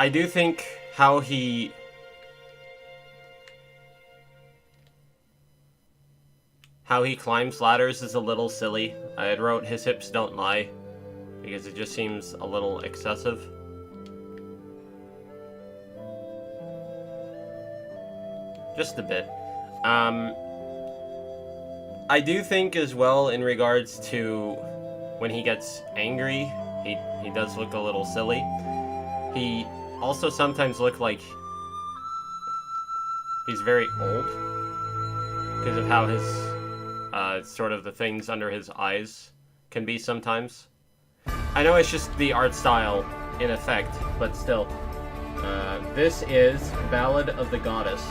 I do think how he climbs ladders is a little silly. I had wrote his hips don't lie because it just seems a little excessive. Just a bit. I do think as well in regards to when he gets angry, he does look a little silly. He also sometimes look like he's very old because of how his sort of the things under his eyes can be sometimes. I know it's just the art style in effect, but still. This is Ballad of the Goddess.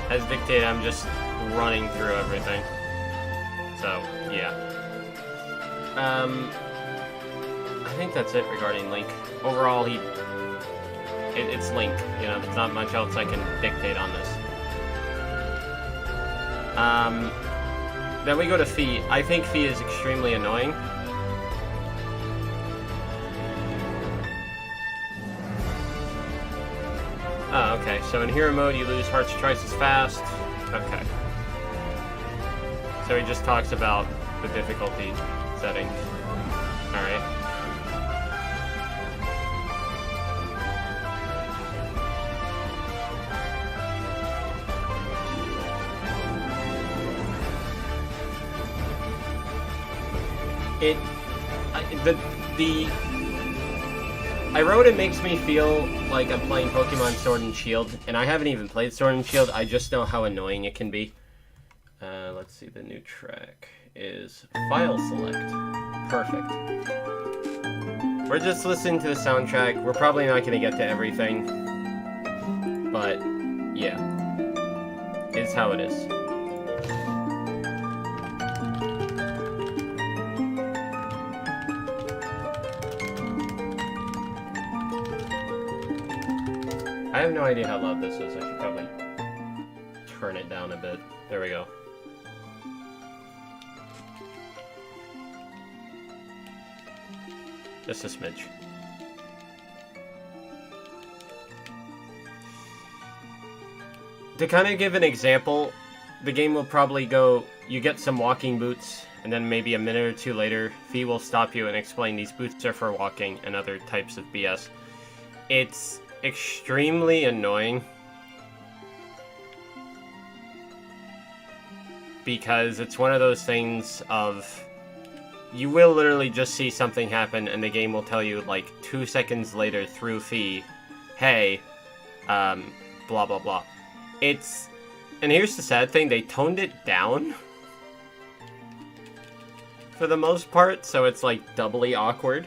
As dictated, I'm just running through everything. So, yeah. I think that's it regarding Link. Overall, it's Link. You know, there's not much else I can dictate on this. Then we go to Fi. I think Fi is extremely annoying. Oh, okay. So in hero mode, you lose hearts twice as fast. Okay. So he just talks about the difficulty settings. Alright. I wrote it makes me feel like I'm playing Pokemon Sword and Shield, and I haven't even played Sword and Shield, I just know how annoying it can be. Let's see, the new track is File Select. Perfect. We're just listening to the soundtrack, we're probably not going to get to everything, but yeah, it's how it is. I have no idea how loud this is. I should probably turn it down a bit. There we go. Just a smidge. To kind of give an example, the game will probably go, you get some walking boots, and then maybe a minute or two later, Fi will stop you and explain these boots are for walking and other types of BS. It's extremely annoying because it's one of those things of you will literally just see something happen and the game will tell you like 2 seconds later through Fi, hey, blah blah blah. And here's the sad thing, they toned it down for the most part, so it's like doubly awkward.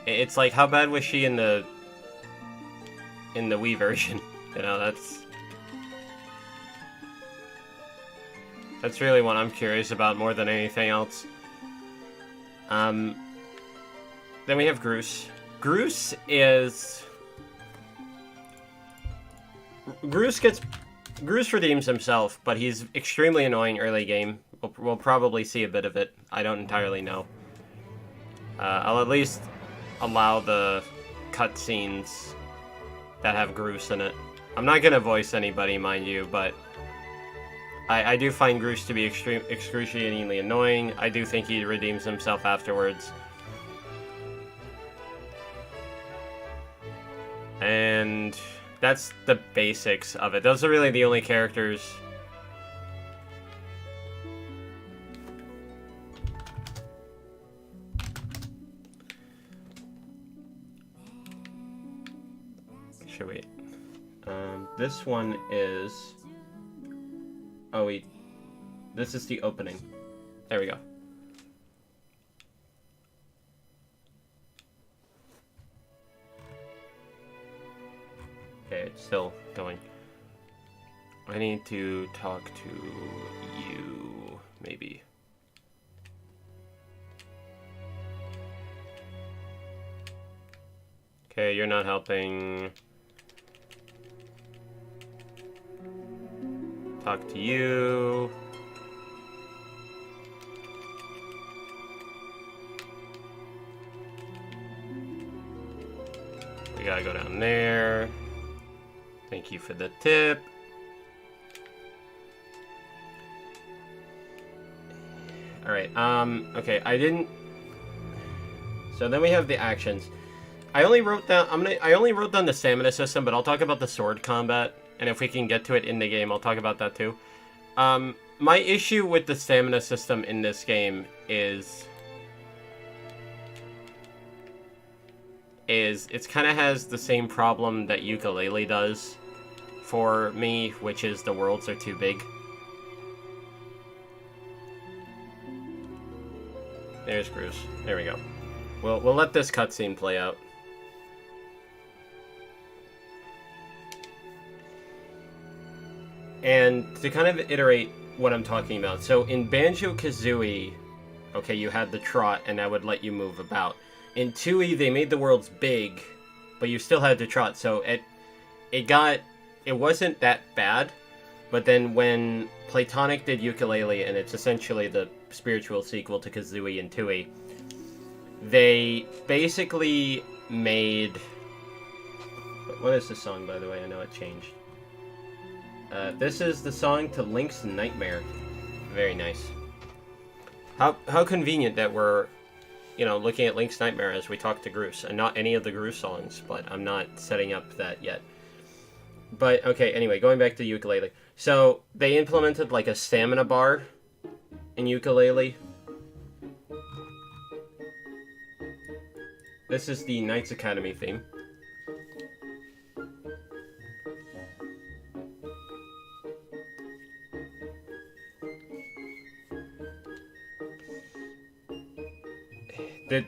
It's like, how bad was she in the Wii version? You know, that's really what I'm curious about more than anything else. Then we have Groose. Groose redeems himself, but he's extremely annoying early game. We'll probably see a bit of it. I don't entirely know. I'll at least allow the cutscenes that have Groose in it. I'm not gonna voice anybody, mind you, but I do find Groose to be excruciatingly annoying. I do think he redeems himself afterwards. And that's the basics of it. Those are really the only characters. Should we? This one is... Oh, wait. This is the opening. There we go. Okay, Okay, it's still going. I need to talk to you, maybe. Okay, you're not helping. Talk to you. We gotta go down there. Thank you for the tip. Alright, okay, I didn't... So then we have the actions. I only wrote down the stamina system, but I'll talk about the sword combat, and if we can get to it in the game, I'll talk about that too. My issue with the stamina system in this game is it kind of has the same problem that Yooka-Laylee does for me, which is the worlds are too big. There's Bruce. There we go. We'll let this cutscene play out. And to kind of iterate what I'm talking about, so in Banjo-Kazooie, okay, you had the trot, and that would let you move about. In 2E, they made the worlds big, but you still had to trot, so it wasn't that bad, but then when Playtonic did Yooka-Laylee, and it's essentially the spiritual sequel to Kazooie in 2E, they basically made... What is this song, by the way? I know it changed. This is the song to Link's Nightmare. Very nice. How convenient that we're, looking at Link's Nightmare as we talk to Groose. And not any of the Groose songs, but I'm not setting up that yet. But, okay, anyway, going back to Yooka-Laylee. So, they implemented, like, a stamina bar in Yooka-Laylee. This is the Knights Academy theme.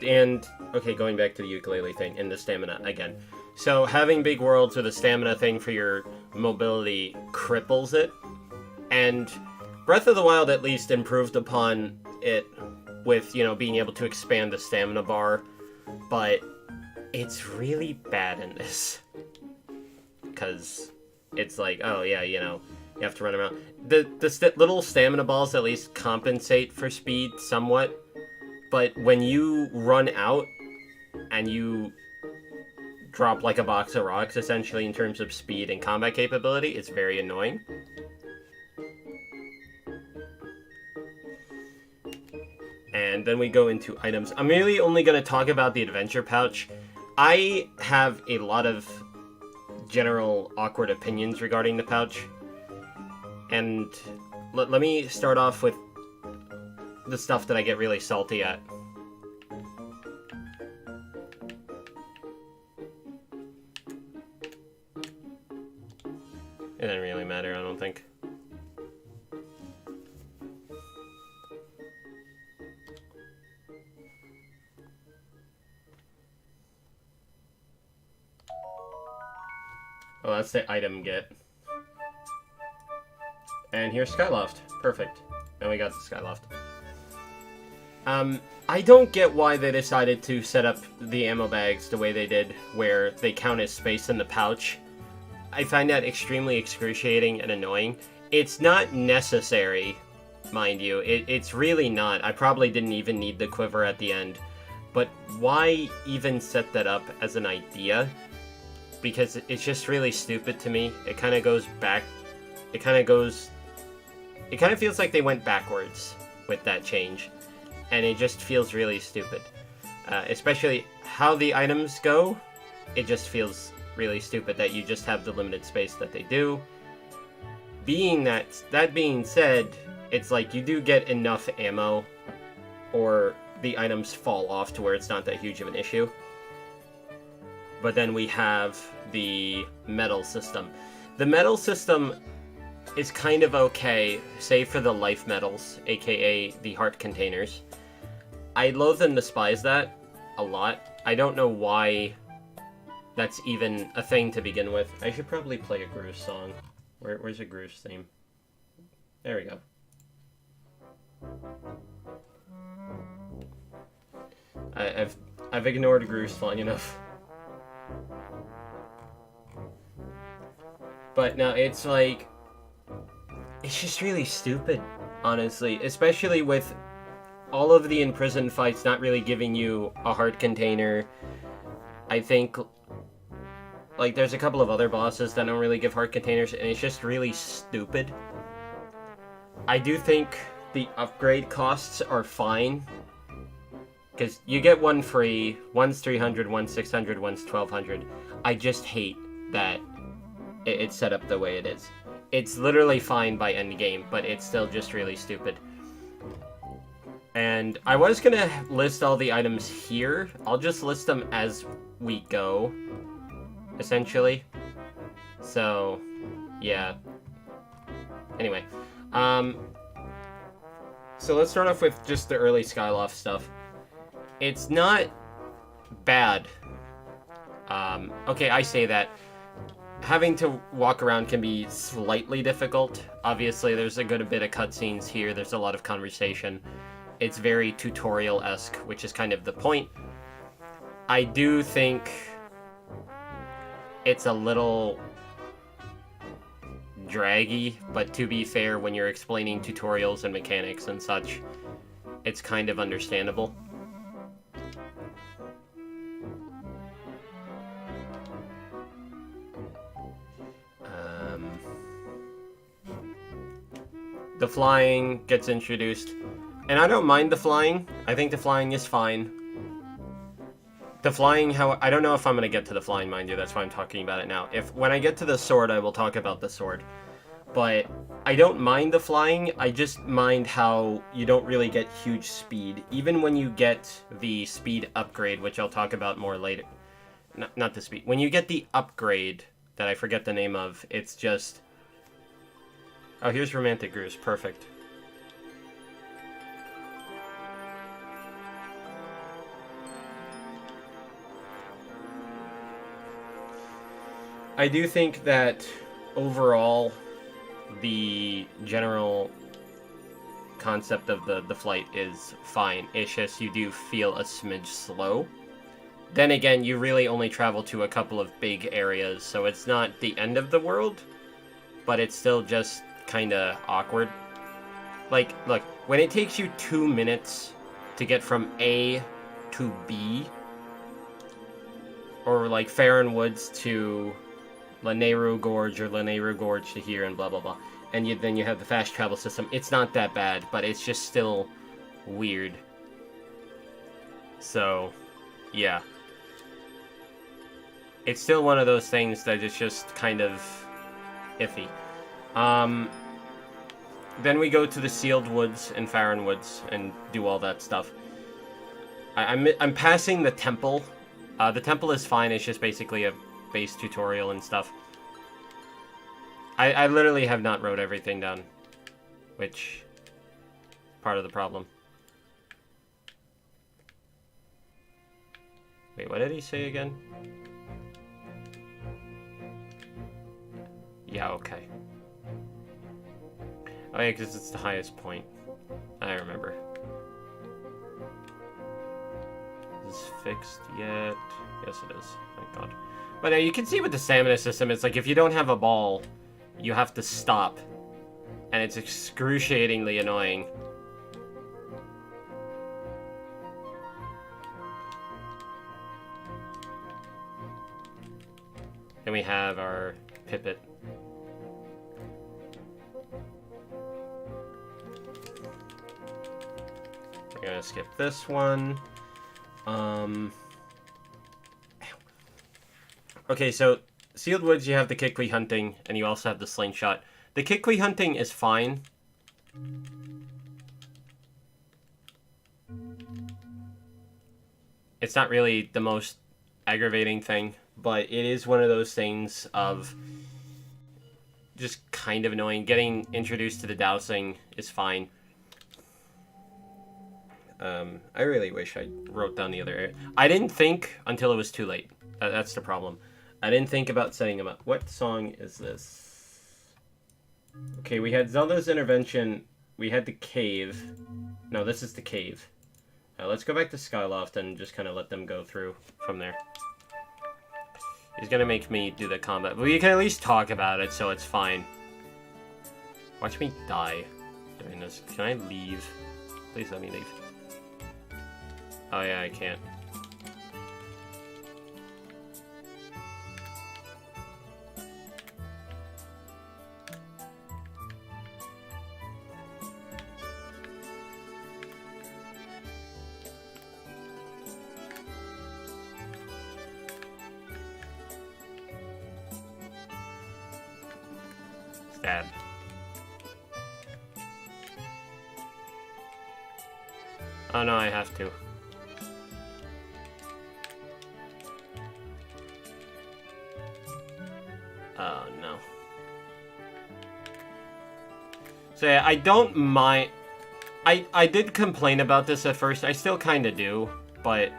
And, okay, going back to the Yooka-Laylee thing and the stamina again. So, having big worlds with a stamina thing for your mobility cripples it. And Breath of the Wild at least improved upon it with, being able to expand the stamina bar. But it's really bad in this. Because it's like, oh yeah, you have to run around. The little stamina balls at least compensate for speed somewhat. But when you run out and you drop like a box of rocks, essentially, in terms of speed and combat capability, it's very annoying. And then we go into items. I'm really only going to talk about the adventure pouch. I have a lot of general awkward opinions regarding the pouch. And let me start off with the stuff that I get really salty at. It didn't really matter, I don't think. Oh, that's the item get. And here's Skyloft. Perfect. And we got the Skyloft. I don't get why they decided to set up the ammo bags the way they did, where they count as space in the pouch. I find that extremely excruciating and annoying. It's not necessary, mind you. It's really not. I probably didn't even need the quiver at the end. But why even set that up as an idea? Because it's just really stupid to me. It kind of goes back... It kind of feels like they went backwards with that change. And it just feels really stupid. Especially how the items go, it just feels really stupid that you just have the limited space that they do. That being said, it's like you do get enough ammo, or the items fall off to where it's not that huge of an issue. But then we have the medal system. The medal system is kind of okay, save for the life medals, aka the heart containers. I loathe and despise that a lot. I don't know why that's even a thing to begin with. I should probably play a Groove song. Where's a Groove theme? There we go. I've ignored Grooves long enough. But no, it's like, it's just really stupid, honestly. Especially with all of the imprisoned fights not really giving you a heart container. I think, like, there's a couple of other bosses that don't really give heart containers, and it's just really stupid. I do think the upgrade costs are fine, because you get one free, one's 300, one's 600, one's 1200. I just hate that it's set up the way it is. It's literally fine by endgame, but it's still just really stupid. And I was gonna list all the items here. I'll just list them as we go, essentially. So, yeah. Anyway, so let's start off with just the early Skyloft stuff. It's not bad. Okay, I say that. Having to walk around can be slightly difficult. Obviously, there's a good bit of cutscenes here. There's a lot of conversation. It's very tutorial-esque, which is kind of the point. I do think it's a little draggy, but to be fair, when you're explaining tutorials and mechanics and such, it's kind of understandable. The flying gets introduced, and I don't mind the flying. I think the flying is fine. The flying, I don't know if I'm going to get to the flying, mind you. That's why I'm talking about it now. When I get to the sword, I will talk about the sword. But I don't mind the flying. I just mind how you don't really get huge speed. Even when you get the speed upgrade, which I'll talk about more later. Not the speed. When you get the upgrade that I forget the name of, it's just... Oh, here's Romantic Grooves. Perfect. I do think that overall, the general concept of the flight is fine. It's just you do feel a smidge slow. Then again, you really only travel to a couple of big areas, so it's not the end of the world, but it's still just kind of awkward. Like, look, when it takes you 2 minutes to get from A to B, or like Farron Woods to Lanayru Gorge, or Lanayru Gorge to here, and blah blah blah, and then you have the fast travel system, it's not that bad, but it's just still weird. So, yeah. It's still one of those things that is just kind of iffy. Then we go to the Sealed Woods and Farron Woods and do all that stuff. I'm passing the temple. The temple is fine. It's just basically a base tutorial and stuff. I literally have not wrote everything down, which is part of the problem. Wait, what did he say again? Yeah, okay. Oh yeah, because it's the highest point. I remember. Is this fixed yet? Yes, it is. Thank God. But now you can see with the stamina system, it's like if you don't have a ball, you have to stop. And it's excruciatingly annoying. Then we have our Pipit. We're gonna skip this one. Okay, so Sealed Woods, you have the Kikwi hunting, and you also have the slingshot. The Kikwi hunting is fine. It's not really the most aggravating thing, but it is one of those things of just kind of annoying. Getting introduced to the dowsing is fine. I really wish I wrote down the other area. I didn't think until it was too late. That's the problem. I didn't think about setting them up. What song is this? Okay, we had Zelda's Intervention. We had the cave. No, this is the cave. Let's go back to Skyloft and just kind of let them go through from there. He's gonna make me do the combat. But we can at least talk about it, so it's fine. Watch me die doing this. Can I leave? Please let me leave. Oh yeah, I can't. Stab. Oh no, I have to. Oh no. So yeah, I don't mind. I did complain about this at first. I still kind of do, but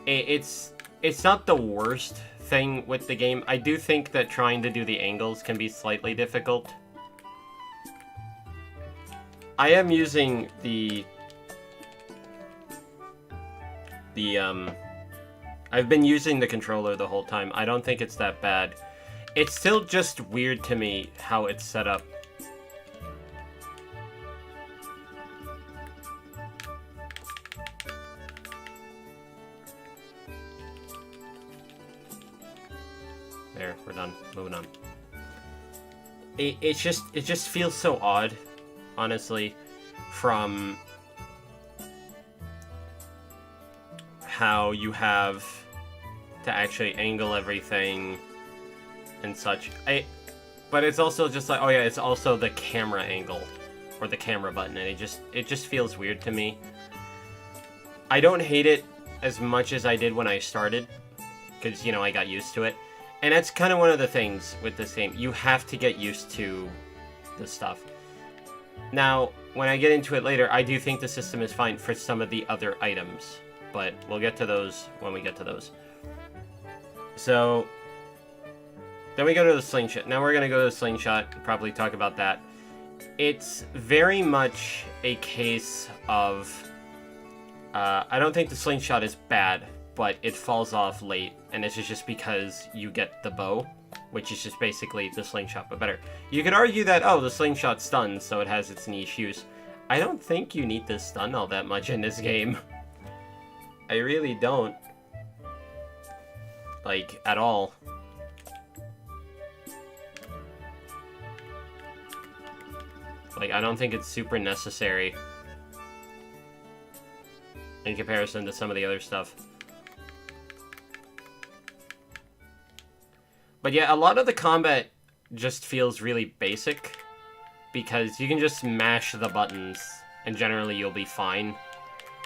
it's not the worst thing with the game. I do think that trying to do the angles can be slightly difficult. I am using I've been using the controller the whole time. I don't think it's that bad. It's still just weird to me how it's set up. There, we're done. Moving on. It just feels so odd, honestly, from how you have to actually angle everything and such. But it's also just like, oh yeah, it's also the camera angle or the camera button, and it just feels weird to me. I don't hate it as much as I did when I started, because, you know, I got used to it. And that's kind of one of the things with this game. You have to get used to the stuff. Now, when I get into it later, I do think the system is fine for some of the other items. But we'll get to those when we get to those. So, then we go to the slingshot. Now we're going to go to the slingshot and probably talk about that. It's very much a case of... I don't think the slingshot is bad, but it falls off late. And this is just because you get the bow, which is just basically the slingshot, but better. You could argue that, oh, the slingshot stuns, so it has its niche use. I don't think you need to stun all that much in this game. I really don't. Like, at all. Like, I don't think it's super necessary in comparison to some of the other stuff. But yeah, a lot of the combat just feels really basic, because you can just mash the buttons, and generally you'll be fine.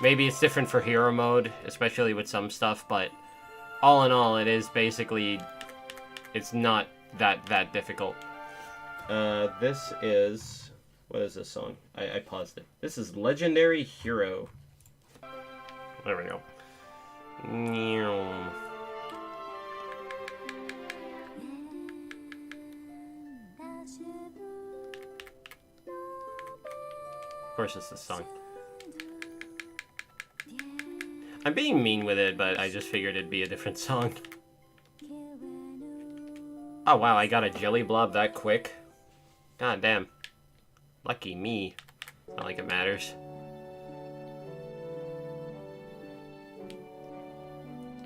Maybe it's different for hero mode, especially with some stuff, but all in all, it is basically... It's not that difficult. This is... What is this song? I paused it. This is Legendary Hero. There we go. Of course it's this song. I'm being mean with it, but I just figured it'd be a different song. Oh wow, I got a jelly blob that quick. God damn. Lucky me. Not like it matters.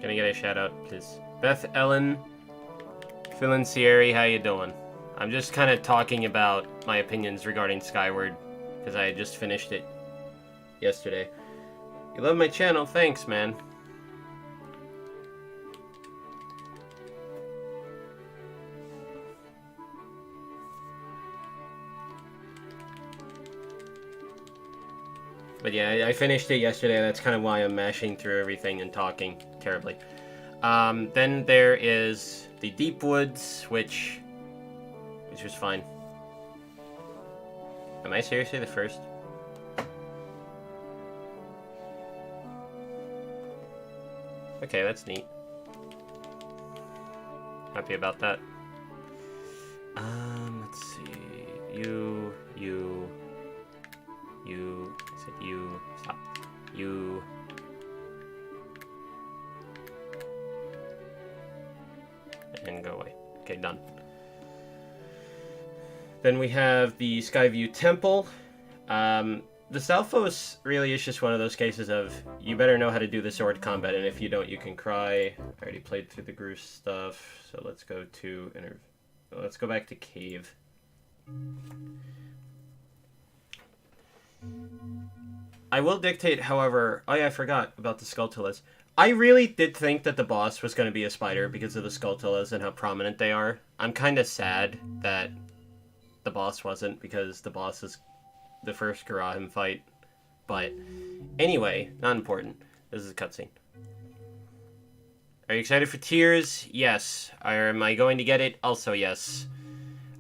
Can I get a shout out, please? Beth Ellen Filancieri, how you doing? I'm just kind of talking about my opinions regarding Skyward, because I just finished it yesterday. You love my channel? Thanks, man. But yeah, I finished it yesterday. That's kind of why I'm mashing through everything and talking terribly. Then there is the Deep Woods, which was fine. Am I seriously the first? Okay, that's neat. Happy about that. Let's see. You, said you, stop. You. And go away. Okay, done. Then we have the Skyview Temple. The Salphos really is just one of those cases of, you better know how to do the sword combat, and if you don't, you can cry. I already played through the Groose stuff, so let's go to, let's go back to Cave. I will dictate, however, oh yeah, I forgot about the Skulltulas. I really did think that the boss was going to be a spider because of the Skulltulas and how prominent they are. I'm kind of sad that the boss wasn't, because the boss is the first Garahim fight. But anyway, not important. This is a cutscene. Are you excited for Tears? Yes. Am I going to get it? Also yes.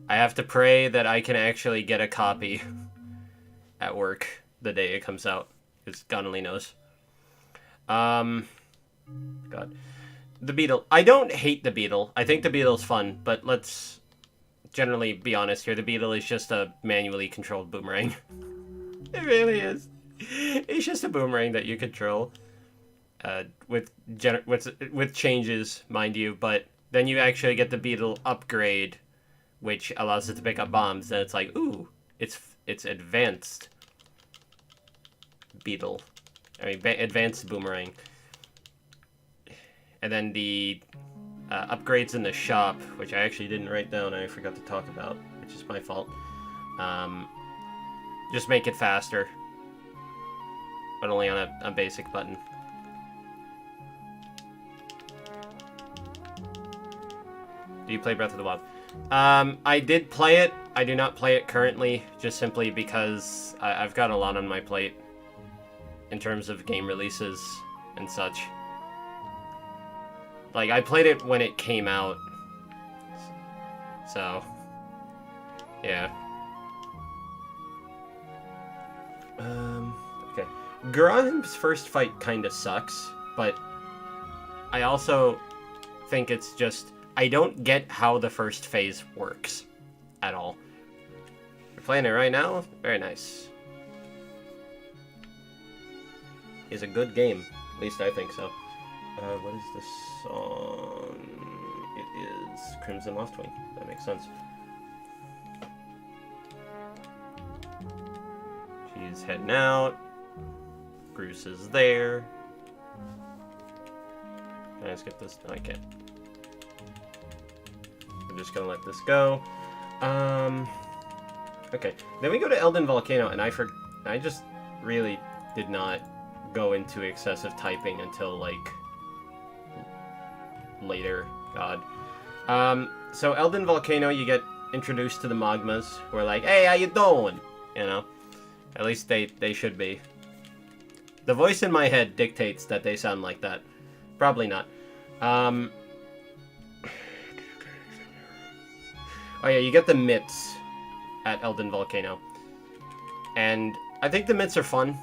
I have to pray that I can actually get a copy at work the day it comes out, because God only knows. God. The Beetle. I don't hate the Beetle. I think the Beetle's fun, but let's generally be honest here. The Beetle is just a manually controlled boomerang. It really is. It's just a boomerang that you control. With changes, mind you, but then you actually get the Beetle upgrade, which allows it to pick up bombs, and it's like, ooh, it's advanced Beetle. I mean, advanced boomerang. And then the upgrades in the shop, which I actually didn't write down, and I forgot to talk about, which is my fault. Just make it faster, but only on a basic button. Do you play Breath of the Wild? I did play it. I do not play it currently, just simply because I've got a lot on my plate in terms of game releases and such. Like, I played it when it came out, so, yeah. Okay. Garahim's first fight kinda sucks, but I also think it's just, I don't get how the first phase works at all. We're playing it right now? Very nice. It's a good game. At least I think so. What is this song? It is Crimson Loftwing. That makes sense. She's heading out. Bruce is there. Can I skip this? No, I can't. I'm just gonna let this go. Okay. Then we go to Elden Volcano, and I just really did not go into excessive typing until, like, later. God. So Elden Volcano, you get introduced to the Magmas, who are like, hey, how you doing? You know? At least they should be. The voice in my head dictates that they sound like that. Probably not. Oh yeah, you get the mitts at Elden Volcano. And I think the mitts are fun.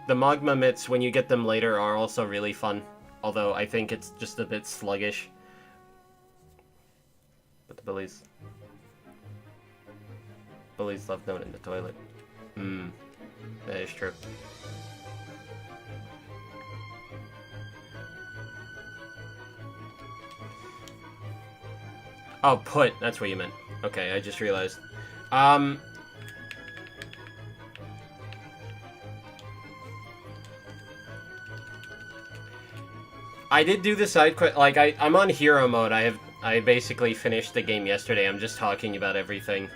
The Magma mitts, when you get them later, are also really fun. Although I think it's just a bit sluggish. But the bullies love going in the toilet. That is true. Oh, put. That's what you meant. Okay, I just realized. I did do the side quest. Like, I'm on hero mode. I basically finished the game yesterday. I'm just talking about everything.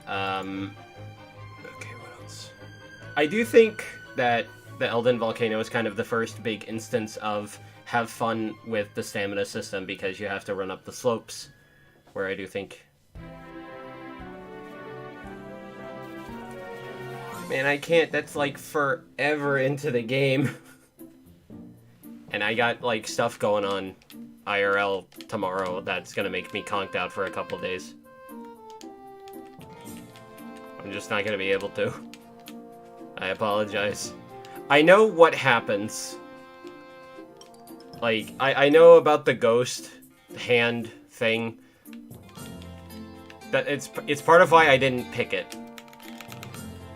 Okay, what else? I do think that the Elden Volcano is kind of the first big instance of have fun with the stamina system, because you have to run up the slopes, where I do think... Man, I can't. That's like forever into the game. And I got, like, stuff going on IRL tomorrow that's gonna make me conked out for a couple days. I'm just not gonna be able to. I apologize. I know what happens. Like, I know about the ghost hand thing. That it's part of why I didn't pick it.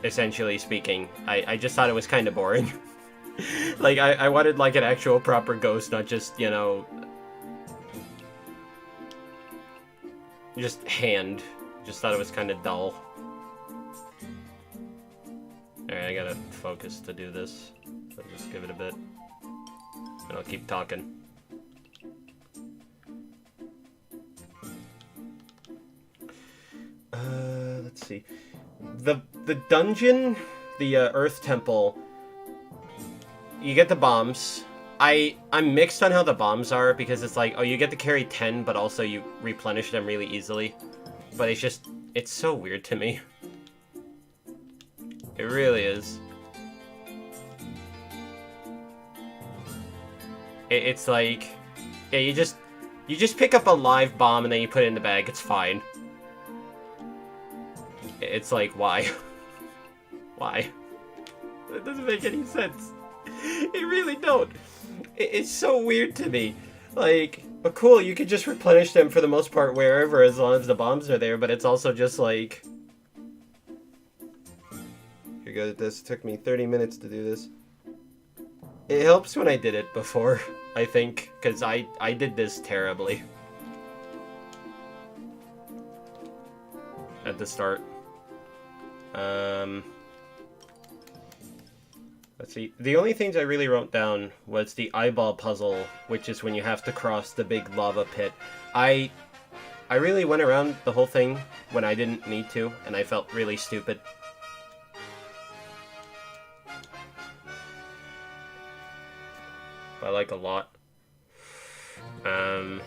Essentially speaking. I just thought it was kind of boring. Like, I wanted, like, an actual proper ghost, not just, you know... just hand. Just thought it was kind of dull. Alright, I gotta focus to do this. So just give it a bit. And I'll keep talking. Let's see. The dungeon, the Earth Temple, you get the bombs. I'm mixed on how the bombs are, because it's like, oh, you get to carry 10, but also you replenish them really easily. But it's just, it's so weird to me. It really is. It's like, yeah, you just pick up a live bomb and then you put it in the bag, it's fine. It's like, why? Why? It doesn't make any sense. It really don't. It's so weird to me. Like, but cool, you could just replenish them for the most part wherever, as long as the bombs are there, but it's also just like... You're good at this. It took me 30 minutes to do this. It helps when I did it before, I think, because I did this terribly. At the start. Let's see. The only things I really wrote down was the eyeball puzzle, which is when you have to cross the big lava pit. I really went around the whole thing when I didn't need to, and I felt really stupid. I like a lot. And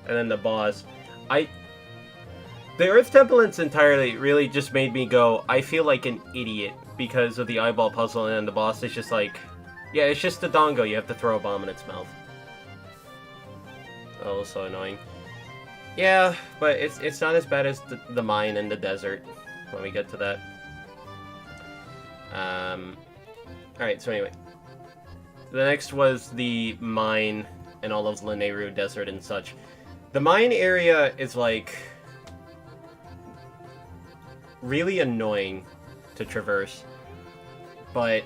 then the boss. The Earth Temple in its entirety really just made me go, I feel like an idiot because of the eyeball puzzle, and the boss is just like, yeah, it's just a dongo, you have to throw a bomb in its mouth. Oh, so annoying. Yeah, but it's not as bad as the mine in the desert when we get to that. Alright, so anyway. The next was the mine and all of Lanayru Desert and such. The mine area is like... really annoying to traverse, but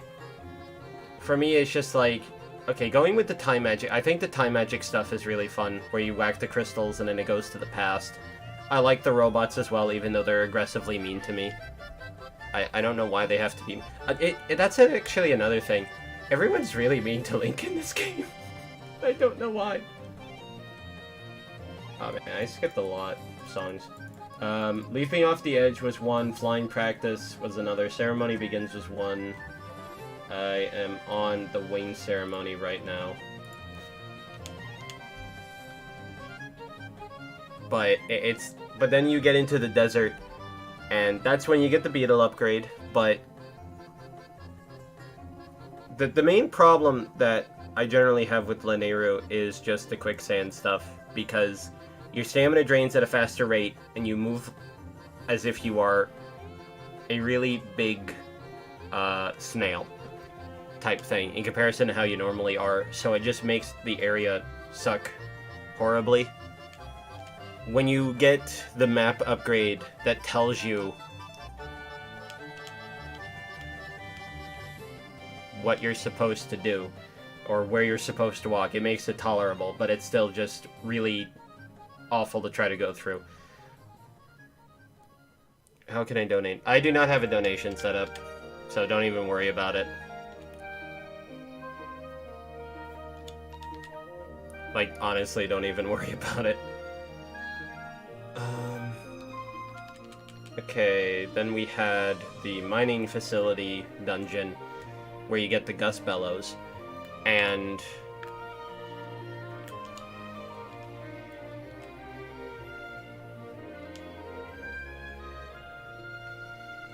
for me it's just like, okay, going with the time magic, I think the time magic stuff is really fun, where you whack the crystals and then it goes to the past. I like the robots as well, even though they're aggressively mean to me. I don't know why they have to be... that's actually another thing. Everyone's really mean to Link in this game. I don't know why. Oh man, I skipped a lot of songs. Leaping Off the Edge was one, Flying Practice was another, Ceremony Begins was one. I am on the Wing Ceremony right now. But but then you get into the desert, and that's when you get the Beetle upgrade, but the main problem that I generally have with Lanayru is just the quicksand stuff, because your stamina drains at a faster rate, and you move as if you are a really big snail type thing in comparison to how you normally are, so it just makes the area suck horribly. When you get the map upgrade that tells you what you're supposed to do, or where you're supposed to walk, it makes it tolerable, but it's still just really awful to try to go through. How can I donate? I do not have a donation set up, so don't even worry about it. Like, honestly, don't even worry about it. Okay, then we had the mining facility dungeon, where you get the Gust Bellows, and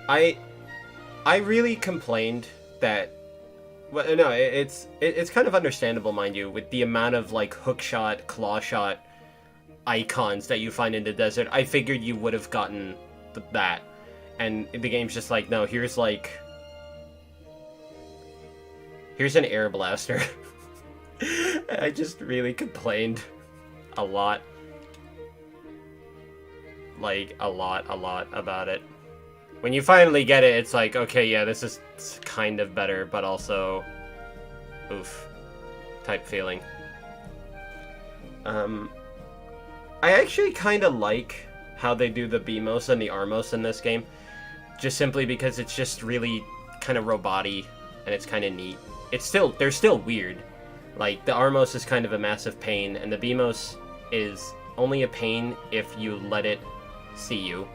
I really complained that, well, no, it's kind of understandable, mind you, with the amount of like hook shot, claw shot, icons that you find in the desert. I figured you would have gotten that. And the game's just like, no, here's like... Here's an air blaster. I just really complained a lot. Like, a lot about it. When you finally get it, it's like, okay, yeah, this is kind of better, but also... Oof. Type feeling. I actually kind of like how they do the BMOS and the RMOS in this game. Just simply because it's just really kind of robot-y, and it's kind of neat. They're still weird. Like, the RMOS is kind of a massive pain, and the BMOS is only a pain if you let it see you.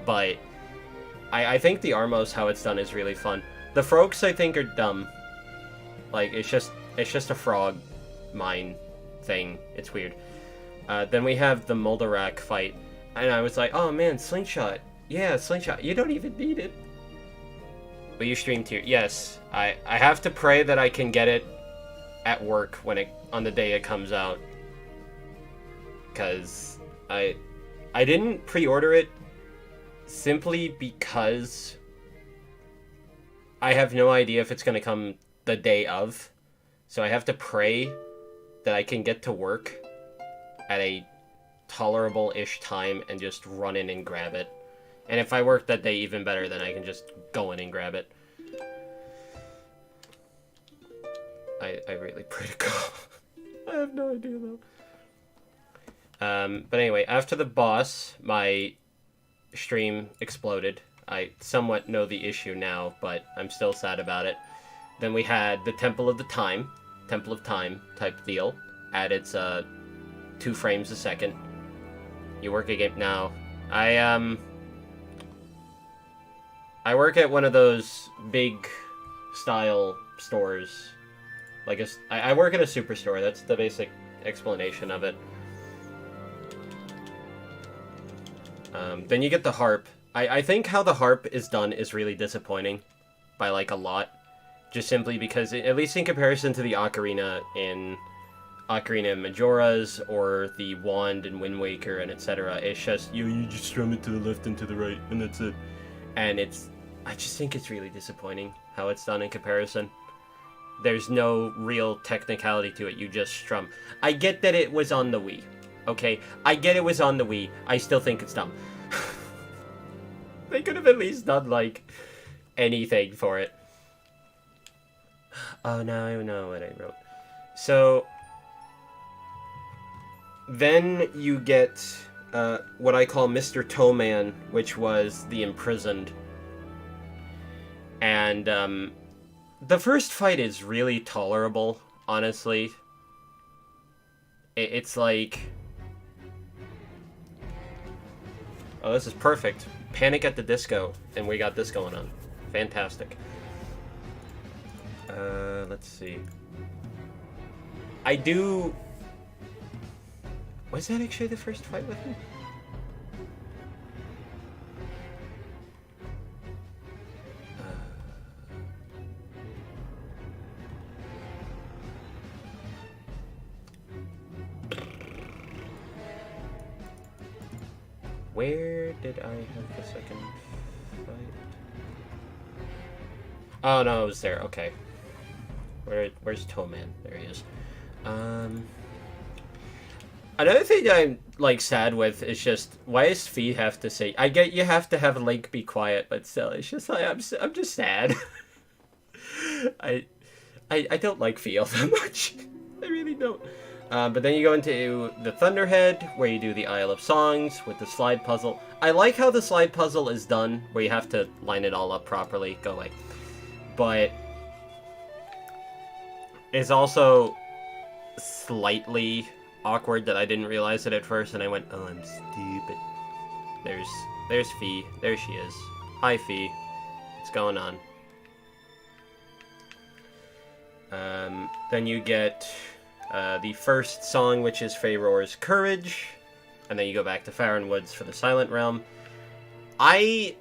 But I think the RMOS, how it's done, is really fun. The frogs, I think, are dumb. Like, it's just a frog mine thing. It's weird. Then we have the Moldarak fight, and I was like, oh man, Slingshot. Yeah, Slingshot. You don't even need it. But you stream tier. Yes, I have to pray that I can get it at work on the day it comes out. Because I didn't pre-order it simply because I have no idea if it's going to come the day of. So I have to pray that I can get to work at a tolerable-ish time and just run in and grab it. And if I work that day even better, then I can just go in and grab it. I really pray to God. I have no idea, though. But anyway, after the boss, my stream exploded. I somewhat know the issue now, but I'm still sad about it. Then we had the Temple of Time type deal at its 2 frames a second. You work a game now. I work at one of those big style stores. Like I work at a superstore. That's the basic explanation of it. Then you get the harp. I think how the harp is done is really disappointing by like a lot. Just simply because, at least in comparison to the Ocarina in Ocarina and Majora's, or the Wand in Wind Waker, and etc., it's just, you just strum it to the left and to the right, and that's it. And I just think it's really disappointing how it's done in comparison. There's no real technicality to it, you just strum. I get that it was on the Wii, okay? I get it was on the Wii, I still think it's dumb. They could have at least done, like, anything for it. Oh, now I know what I wrote. So, then you get what I call Mr. Toeman, which was the imprisoned. And the first fight is really tolerable, honestly. It's like... Oh, this is perfect. Panic at the Disco, and we got this going on. Fantastic. Let's see. I do... Was that actually the first fight with him? Where did I have the second fight? Oh, no, it was there. Okay. Where's Toeman? There he is. Another thing I'm, like, sad with is just, why does Fee have to say... I get you have to have Link be quiet, but still, it's just like, I'm just sad. I don't like Fee all that much. I really don't. But then you go into the Thunderhead, where you do the Isle of Songs with the slide puzzle. I like how the slide puzzle is done, where you have to line it all up properly. Go away. But it's also slightly awkward that I didn't realize it at first, and I went, oh, I'm stupid. There's Fee. There she is. Hi, Fee. What's going on? Then you get... the first song, which is Faeror's Courage, and then you go back to Farron Woods for the Silent Realm. I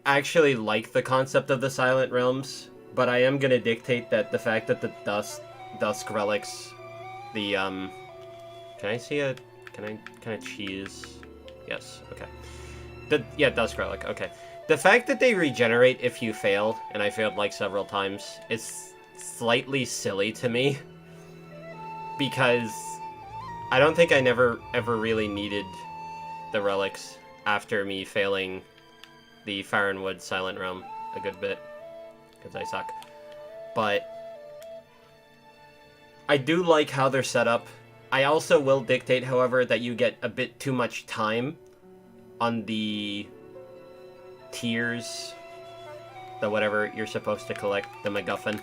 actually like the concept of the Silent Realms, but I am going to dictate that the fact that the Dusk relics, the, can I Can I cheese? Yes, okay. Yeah, Dusk Relic, okay. The fact that they regenerate if you fail, and I failed like several times, is slightly silly to me. Because I don't think I ever really needed the relics after me failing the Fire and Wood Silent Realm a good bit. Because I suck. But I do like how they're set up. I also will dictate, however, that you get a bit too much time on the tiers, the whatever you're supposed to collect, the MacGuffin.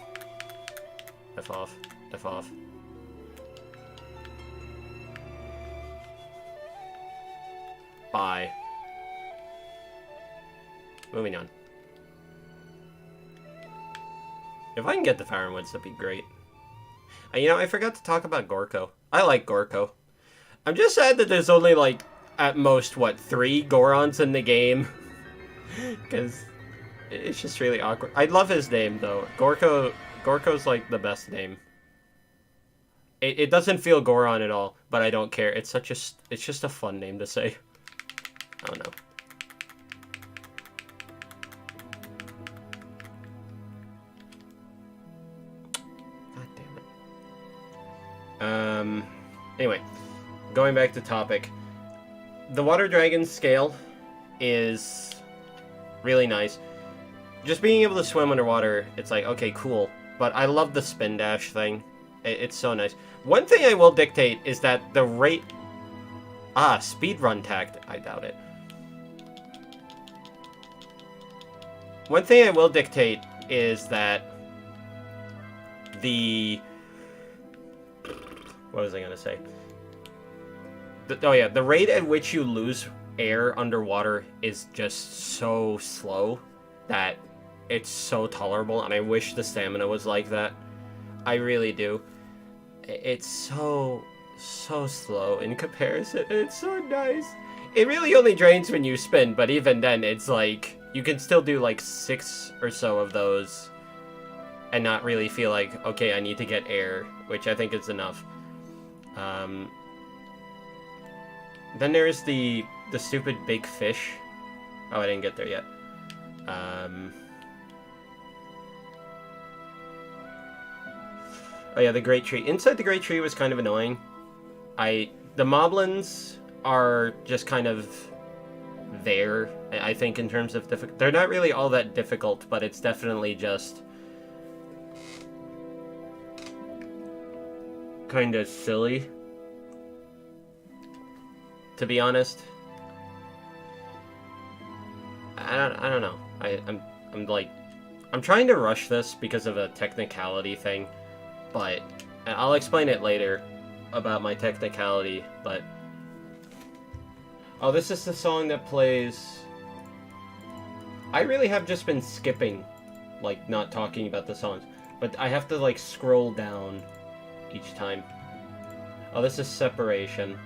F off. F off. Bye. Moving on. If I can get the Fire and Woods, that'd be great. And, you know, I forgot to talk about Gorko. I like Gorko. I'm just sad that there's only, like, at most, what, 3 Gorons in the game? Because it's just really awkward. I love his name, though. Gorko's, like, the best name. It doesn't feel Goron at all, but I don't care. It's just a fun name to say. I don't know. God damn it. Anyway, going back to topic. The Water Dragon scale is really nice. Just being able to swim underwater, it's like, okay, cool. But I love the spin dash thing. It's so nice. One thing I will dictate is that the rate... speedrun tact. I doubt it. One thing I will dictate is that the... What was I going to say? The rate at which you lose air underwater is just so slow that it's so tolerable, and I wish the stamina was like that. I really do. It's so slow in comparison. It's so nice. It really only drains when you spin, but even then, it's like, you can still do like 6 or so of those and not really feel like, okay, I need to get air, which I think is enough. Then there's the stupid big fish. Oh, I didn't get there yet. Oh yeah, the Great Tree. Inside the Great Tree was kind of annoying. The Moblins are just kind of there, I think, in terms of difficult. They're not really all that difficult, but it's definitely just kind of silly, to be honest. I don't know. I'm trying to rush this because of a technicality thing, but I'll explain it later about my technicality. But oh, this is the song that plays. I really have just been skipping, like, not talking about the songs, but I have to like scroll down each time. Oh, this is Separation.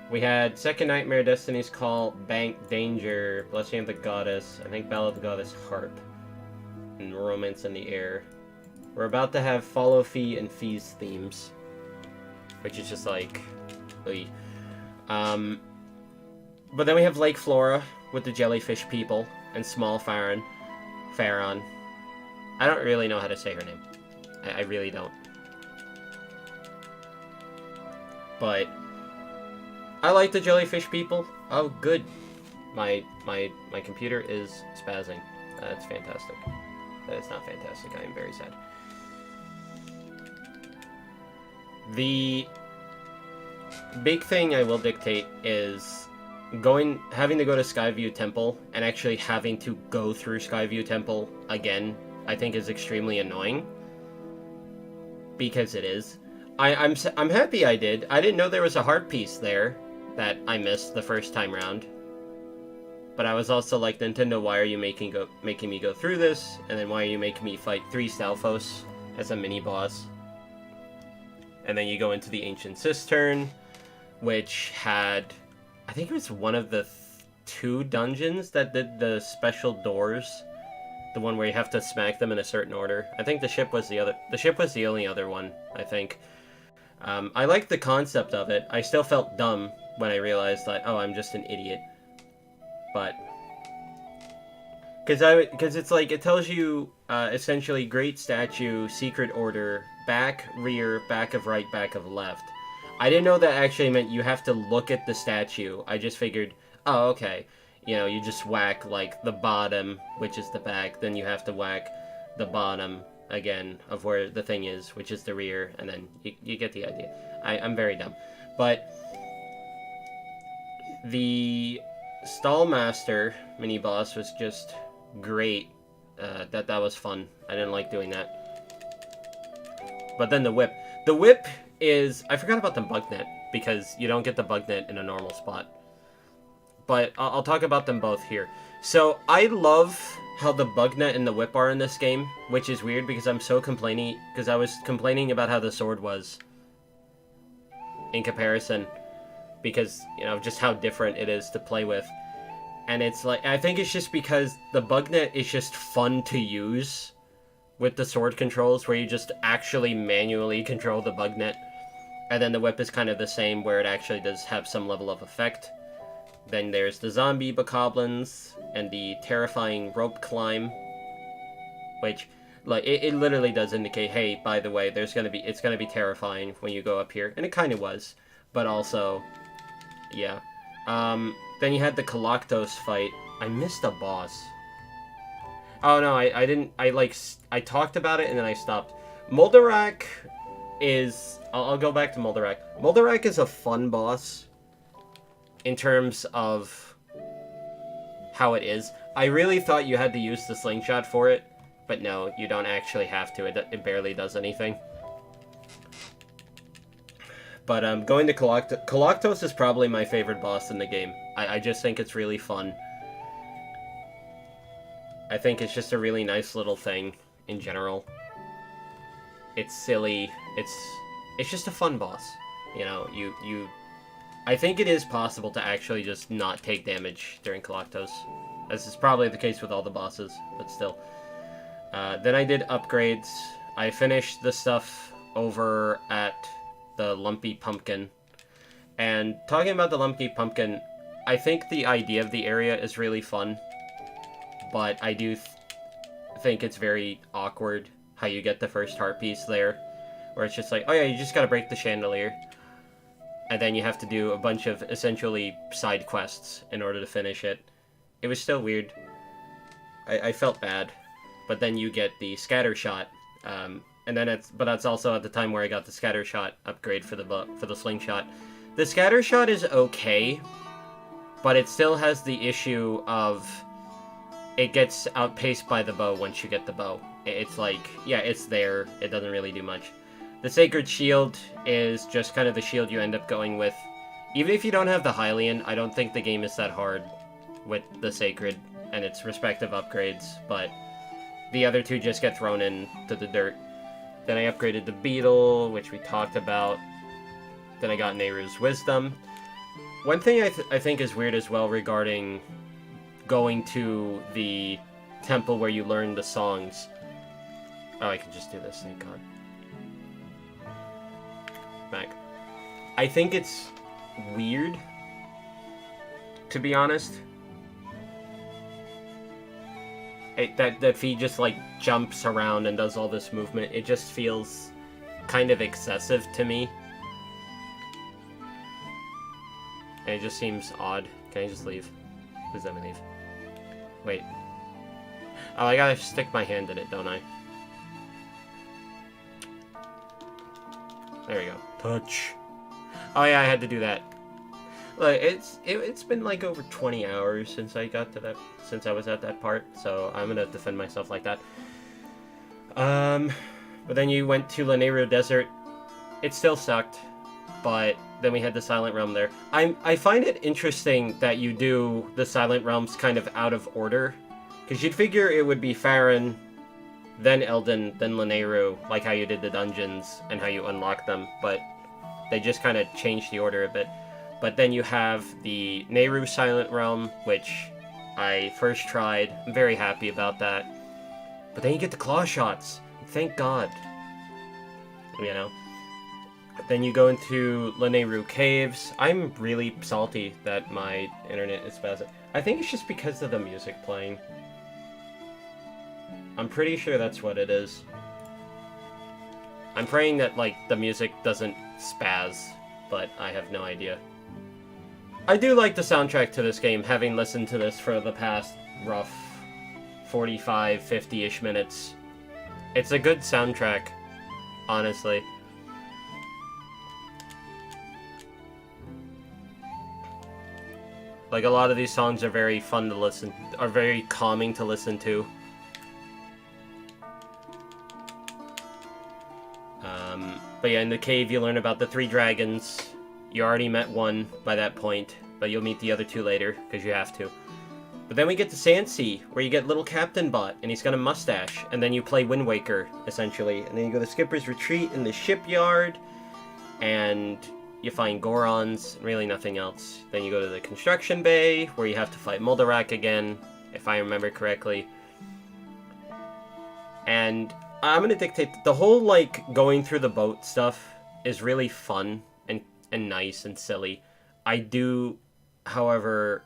We had Second Nightmare, Destiny's Call, Bank, Danger, Blessing of the Goddess, I think Ballad of the Goddess, Harp, and Romance in the Air. We're about to have Follow Fee and Fee's themes, which is just like, oy. But then we have Lake Flora with the jellyfish people and Small Farron. I don't really know how to say her name. I really don't. But I like the jellyfish people. Oh, good. My computer is spazzing. That's fantastic. That's not fantastic. I am very sad. The big thing I will dictate is having to go to Skyview Temple and actually having to go through Skyview Temple again, I think is extremely annoying. Because it is. I'm happy I did. I didn't know there was a heart piece there that I missed the first time round. But I was also like, Nintendo, why are you making me go through this? And then why are you making me fight 3 Stalfos as a mini-boss? And then you go into the Ancient Cistern, which had... I think it was one of the 2 dungeons that did the special doors. The one where you have to smack them in a certain order. I think the ship was the other... The ship was the only other one, I think. I liked the concept of it. I still felt dumb when I realized that, oh, I'm just an idiot. But because it's like it tells you essentially great statue, secret order, back, rear, back of right, back of left. I didn't know that actually meant you have to look at the statue. I just figured, oh, okay. You know, you just whack like the bottom, which is the back, then you have to whack the bottom again of where the thing is, which is the rear, and then you get the idea. I'm very dumb. But the Stallmaster mini boss was just great. That was fun. I didn't like doing that. But then the whip. The whip is... I forgot about the bug net, because you don't get the bug net in a normal spot. But I'll talk about them both here. So, I love how the bug net and the whip are in this game, which is weird because I'm so complaining... Because I was complaining about how the sword was in comparison. Because, you know, just how different it is to play with. And it's like... I think it's just because the bug net is just fun to use with the sword controls, where you just actually manually control the bug net. And then the whip is kind of the same, where it actually does have some level of effect. Then there's the zombie bokoblins and the terrifying rope climb, which, like, it literally does indicate, hey, by the way, it's gonna be terrifying when you go up here, and it kind of was, but also, yeah. Then you had the Galactos fight. I missed a boss. Oh no, I didn't. I talked about it and then I stopped. Moldarak is. I'll go back to Moldarak. Moldarak is a fun boss in terms of how it is. I really thought you had to use the slingshot for it, but no, you don't actually have to. It barely does anything. But going to Galactos is probably my favorite boss in the game. I just think it's really fun. I think it's just a really nice little thing in general. It's silly. It's just a fun boss. You know, I think it is possible to actually just not take damage during Galactos. This is probably the case with all the bosses, but still. Then I did upgrades. I finished the stuff over at the Lumpy Pumpkin. And talking about the Lumpy Pumpkin, I think the idea of the area is really fun. But I do think it's very awkward how you get the first heart piece there. Where it's just like, oh yeah, you just gotta break the chandelier. And then you have to do a bunch of essentially side quests in order to finish it. It was still weird. I felt bad. But then you get the scatter shot. And then but that's also at the time where I got the scatter shot upgrade for the slingshot. The scatter shot is okay, but it still has the issue of it gets outpaced by the bow once you get the bow. It's like, yeah, it's there. It doesn't really do much. The Sacred Shield is just kind of the shield you end up going with. Even if you don't have the Hylian, I don't think the game is that hard with the Sacred and its respective upgrades, but the other two just get thrown into the dirt. Then I upgraded the Beetle, which we talked about. Then I got Nehru's Wisdom. One thing I think is weird as well regarding going to the temple where you learn the songs. Oh, I can just do this, thank God. Back. I think it's weird, to be honest. That Fee just, like, jumps around and does all this movement. It just feels kind of excessive to me. And it just seems odd. Can I just leave? Please let me leave. Wait. Oh, I gotta stick my hand in it, don't I? There we go. Touch. Oh yeah, I had to do that. Like, it's been like over 20 hours since I got to that, since I was at that part, so I'm gonna defend myself like that. But then you went to Lanayru Desert. It still sucked, but then we had the Silent Realm there. I find it interesting that you do the Silent Realms kind of out of order, because you'd figure it would be Farron, then Eldin, then Lanayru, like how you did the dungeons and how you unlock them, but they just kind of changed the order a bit. But then you have the Nehru Silent Realm, which I first tried. I'm very happy about that. But then you get the claw shots. Thank God. You know? Then you go into Lanayru Caves. I'm really salty that my internet is bad. I think it's just because of the music playing. I'm pretty sure that's what it is. I'm praying that, like, the music doesn't spaz, but I have no idea. I do like the soundtrack to this game, having listened to this for the past rough 45, 50-ish minutes. It's a good soundtrack, honestly. Like, a lot of these songs are very fun to listen, are very calming to listen to. But yeah, in the cave you learn about the 3 dragons. You already met one by that point, but you'll meet the other 2 later, because you have to. But then we get to Sandsea, where you get little Captain Bot, and he's got a mustache, and then you play Wind Waker, essentially. And then you go to Skipper's Retreat in the shipyard, and you find Gorons, really nothing else. Then you go to the Construction Bay, where you have to fight Moldarak again, if I remember correctly. And I'm gonna dictate, the whole, like, going through the boat stuff is really fun and nice and silly. I do, however,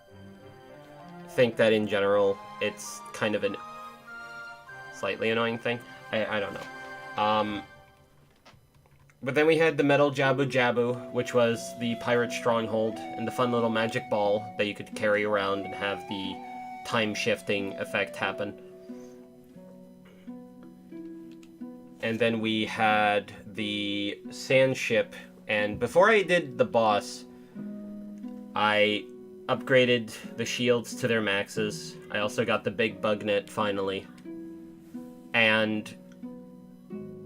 think that in general, it's kind of a slightly annoying thing. I don't know. But then we had the Metal Jabu Jabu, which was the pirate stronghold, and the fun little magic ball that you could carry around and have the time-shifting effect happen. And then we had the sand ship, and before I did the boss, I upgraded the shields to their maxes. I also got the big bug net finally. And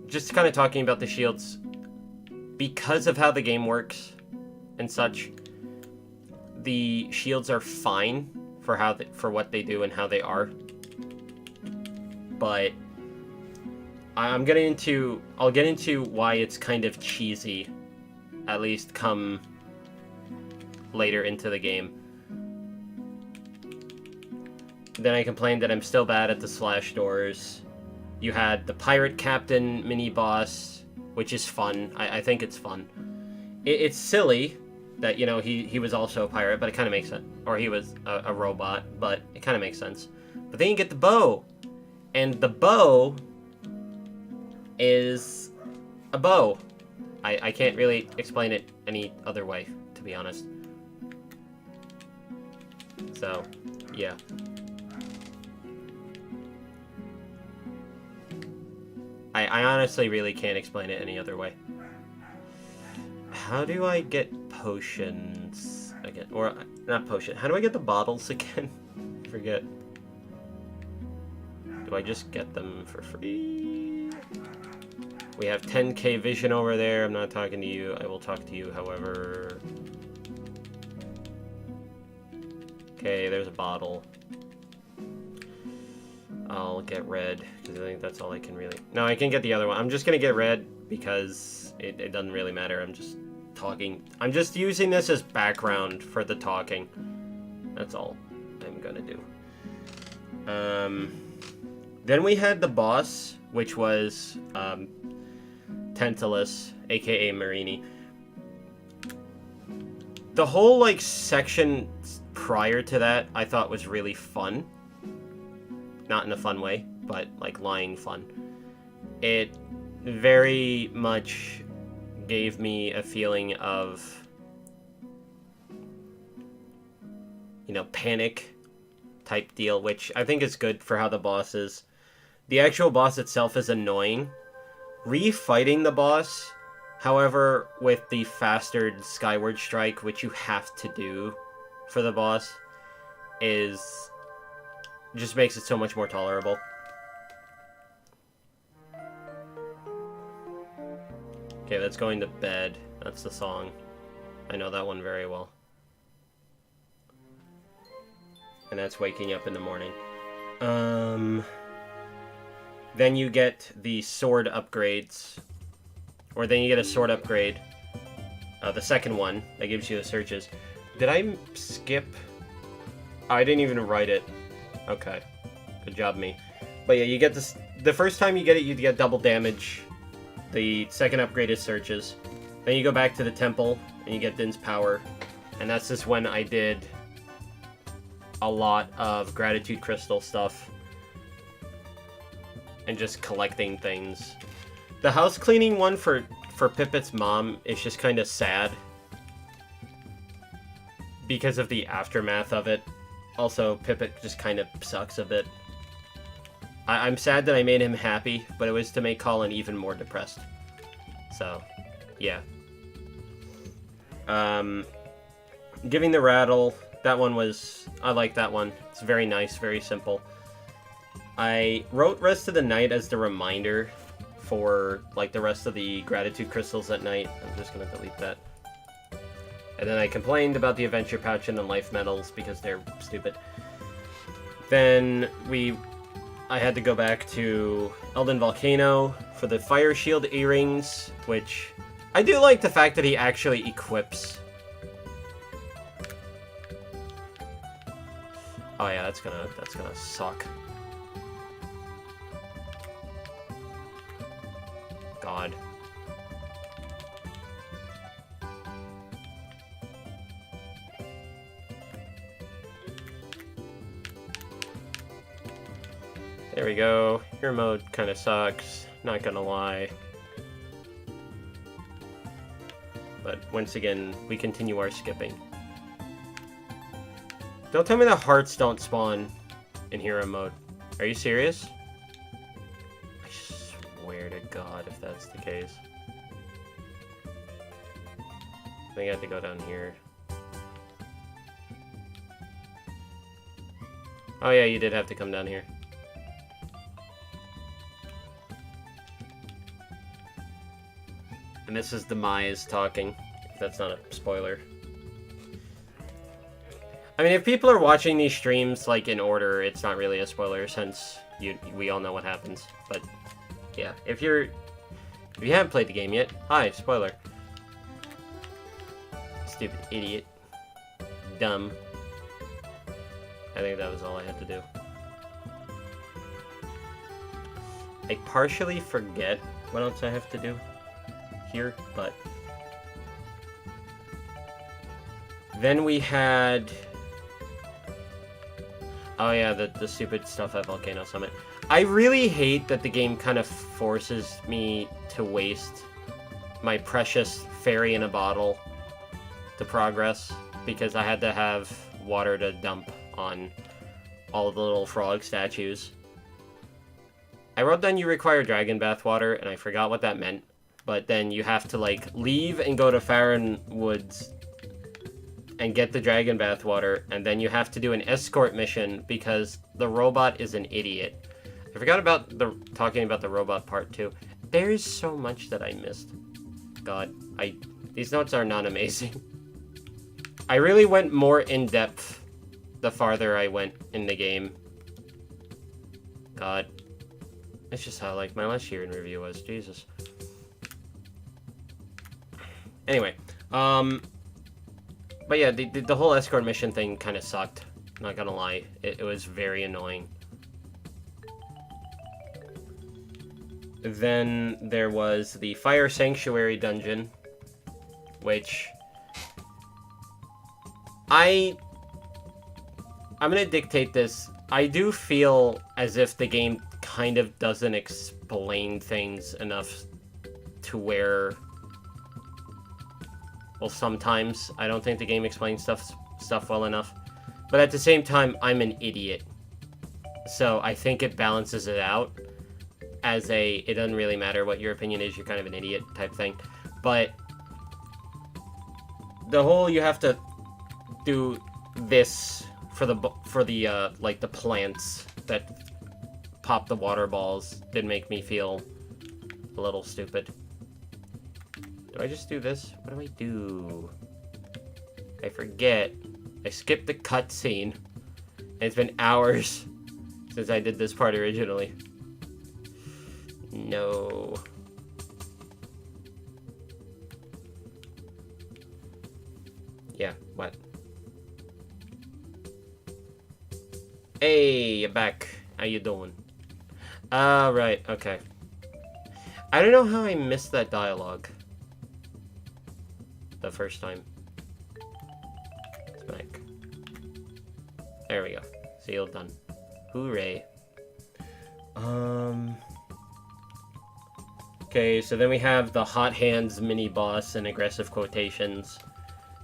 just kind of talking about the shields, because of how the game works and such, the shields are fine for for what they do and how they are. But I'll get into why it's kind of cheesy, at least come later into the game. Then I complained that I'm still bad at the slash doors. You had the pirate captain mini boss, which is fun. I think it's fun. It's silly that, you know, he was also a pirate, but it kind of makes sense. Or he was a robot, but it kind of makes sense. But then you get the bow, and the bow is a bow. I can't really explain it any other way, to be honest. So, yeah. I honestly really can't explain it any other way. How do I get potions again? Or, not potion. How do I get the bottles again? I forget. Do I just get them for free? We have 10k vision over there. I'm not talking to you. I will talk to you, however. Okay, there's a bottle. I'll get red, because I think that's all I can really... No, I can get the other one. I'm just going to get red, because it doesn't really matter. I'm just talking. I'm just using this as background for the talking. That's all I'm going to do. Then we had the boss, which was Tantalus, aka Marini. The whole, like, section prior to that I thought was really fun. Not in a fun way, but, like, lying fun. It very much gave me a feeling of, you know, panic type deal, which I think is good for how the boss is. The actual boss itself is annoying. Refighting the boss, however, with the faster Skyward strike, which you have to do for the boss, just makes it so much more tolerable. Okay, that's going to bed. That's the song. I know that one very well. And that's waking up in the morning. Then you get the sword upgrades. Or then you get a sword upgrade. The second one that gives you the searches. Did I skip? Oh, I didn't even write it. Okay. Good job, me. But yeah, you get this... The first time you get it, you get double damage. The second upgrade is searches. Then you go back to the temple, and you get Din's power. And that's just when I did a lot of gratitude crystal stuff. And just collecting things. The house cleaning one for Pipit's mom is just kind of sad. Because of the aftermath of it. Also, Pipit just kind of sucks a bit. I'm sad that I made him happy, but it was to make Colin even more depressed. So, yeah. Giving the rattle, that one was... I like that one. It's very nice, very simple. I wrote Rest of the Night as the reminder for, like, the rest of the gratitude crystals at night. I'm just gonna delete that. And then I complained about the adventure pouch and the life medals because they're stupid. Then I had to go back to Elden Volcano for the Fire Shield earrings, which I do like the fact that he actually equips. Oh yeah, that's gonna suck. God. There we go. Hero mode kind of sucks, not gonna lie. But once again, we continue our skipping. Don't tell me the hearts don't spawn in hero mode. Are you serious? I swear to God if that's the case. I think I have to go down here. Oh yeah, you did have to come down here. And this is the Mai's talking, if that's not a spoiler. I mean, if people are watching these streams, like, in order, it's not really a spoiler, since we all know what happens. But, yeah, if you haven't played the game yet, hi, spoiler. Stupid idiot. Dumb. I think that was all I had to do. I partially forget what else I have to do here, but then we had, oh yeah, the stupid stuff at Volcano Summit. I really hate that the game kind of forces me to waste my precious fairy in a bottle to progress, because I had to have water to dump on all of the little frog statues. I wrote down you require dragon bath water, and I forgot what that meant. But then you have to, like, leave and go to Farron Woods and get the dragon bath water, and then you have to do an escort mission because the robot is an idiot. I forgot about talking about the robot part too. There is so much that I missed. God, these notes are not amazing. I really went more in depth the farther I went in the game. God, it's just how, like, my last year in review was. Jesus. Anyway, but yeah, the whole escort mission thing kind of sucked. Not gonna lie, it was very annoying. Then there was the Fire Sanctuary dungeon, which I'm gonna dictate this. I do feel as if the game kind of doesn't explain things enough to where... Well, sometimes I don't think the game explains stuff well enough. But at the same time, I'm an idiot. So I think it balances it out as it doesn't really matter what your opinion is, you're kind of an idiot type thing. But the whole you have to do this for the like the plants that pop the water balls did make me feel a little stupid. Do I just do this? What do I do? I forget. I skipped the cutscene. And it's been hours since I did this part originally. No. Yeah, what? Hey, you're back. How you doing? Right, okay. I don't know how I missed that dialogue. the first time. Smack. There we go. Sealed, done. Hooray. Okay, so then we have the hot hands mini boss and aggressive quotations.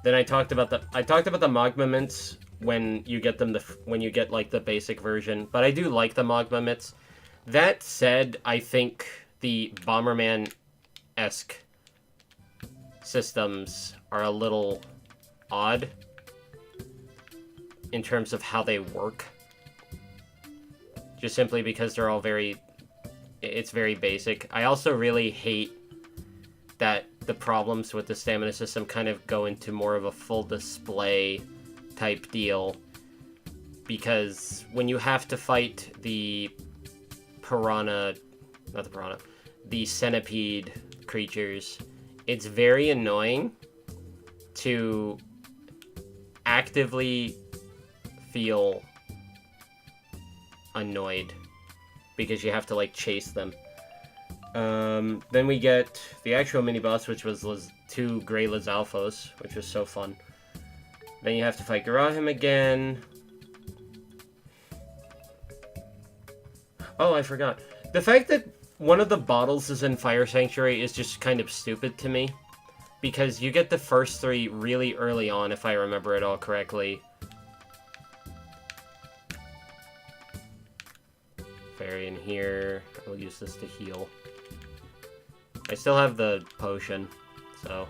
Then I talked about the magma mints when you get them when you get like the basic version, but I do like the magma mints. That said, I think the Bomberman-esque systems are a little odd in terms of how they work. Just simply because they're all it's very basic. I also really hate that the problems with the stamina system kind of go into more of a full display type deal. Because when you have to fight the the centipede creatures, it's very annoying to actively feel annoyed because you have to like chase them. Then we get the actual mini boss, which was 2 Grey Lizalfos, which was so fun. Then you have to fight Garahim again. Oh, I forgot. The fact that one of the bottles is in Fire Sanctuary is just kind of stupid to me. Because you get the first 3 really early on, if I remember it all correctly. Fairy in here. I'll use this to heal. I still have the potion, so...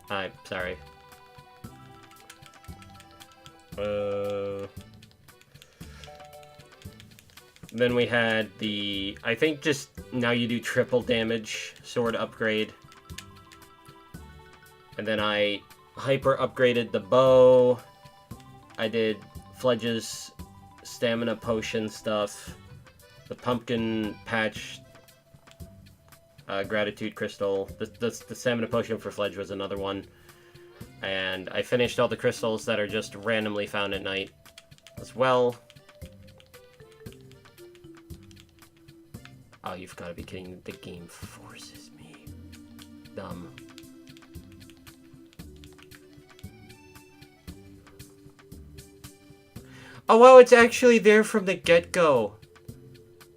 I'm sorry. Then we had the... I think just now you do triple damage sword upgrade. And then I hyper upgraded the bow. I did Fledge's stamina potion stuff. The pumpkin patch gratitude crystal. The stamina potion for Fledge was another one. And I finished all the crystals that are just randomly found at night as well. Oh, you've got to be kidding. The game forces me. Dumb. Oh, wow, it's actually there from the get-go.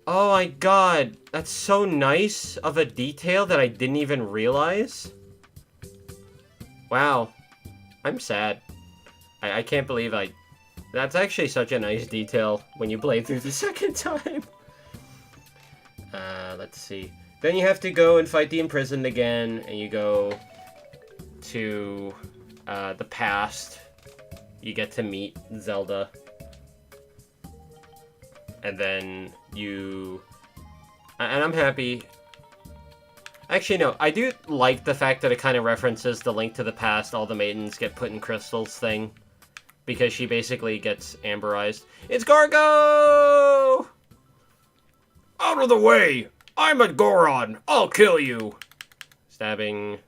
Oh my god. That's so nice of a detail that I didn't even realize. Wow. I'm sad. I can't believe That's actually such a nice detail when you play through the second time. Let's see. Then you have to go and fight the imprisoned again, and you go to the past. You get to meet Zelda. And then you... And I'm happy. Actually, no. I do like the fact that it kind of references the Link to the Past, all the maidens get put in crystals thing. Because she basically gets amberized. It's Gargo! Out of the way! I'm a Goron! I'll kill you! Stabbing.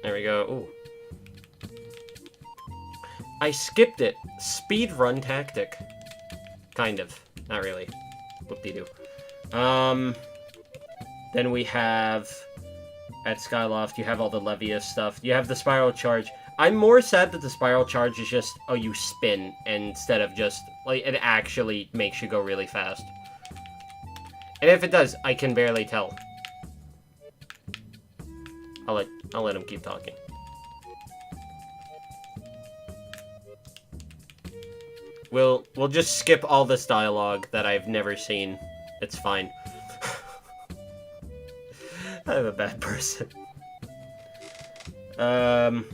There we go. Ooh. I skipped it. Speedrun tactic. Kind of. Not really. Whoop-de-doo. Then we have... At Skyloft, you have all the Levius stuff. You have the Spiral Charge. I'm more sad that the Spiral Charge is just, oh, you spin, instead of just, like, it actually makes you go really fast. And if it does, I can barely tell. I'll let him keep talking. We'll just skip all this dialogue that I've never seen. It's fine. I'm a bad person. Then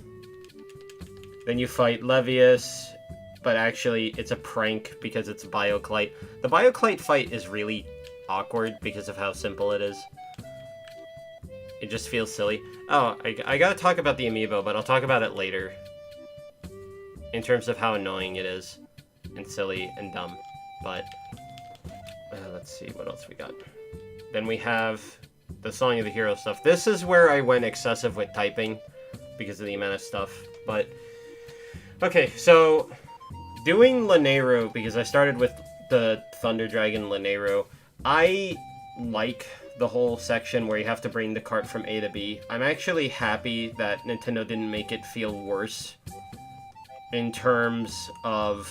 you fight Levius, but actually it's a prank because it's Bioclite. The Bioclite fight is really awkward because of how simple it is. It just feels silly. Oh, I gotta talk about the amiibo, but I'll talk about it later. In terms of how annoying it is. And silly and dumb. But, let's see what else we got. Then we have the Song of the Hero stuff. This is where I went excessive with typing because of the amount of stuff. But Okay, so doing Lanero, because I started with the Thunder Dragon Lanero, I like the whole section where you have to bring the cart from A to B. I'm actually happy that Nintendo didn't make it feel worse in terms of...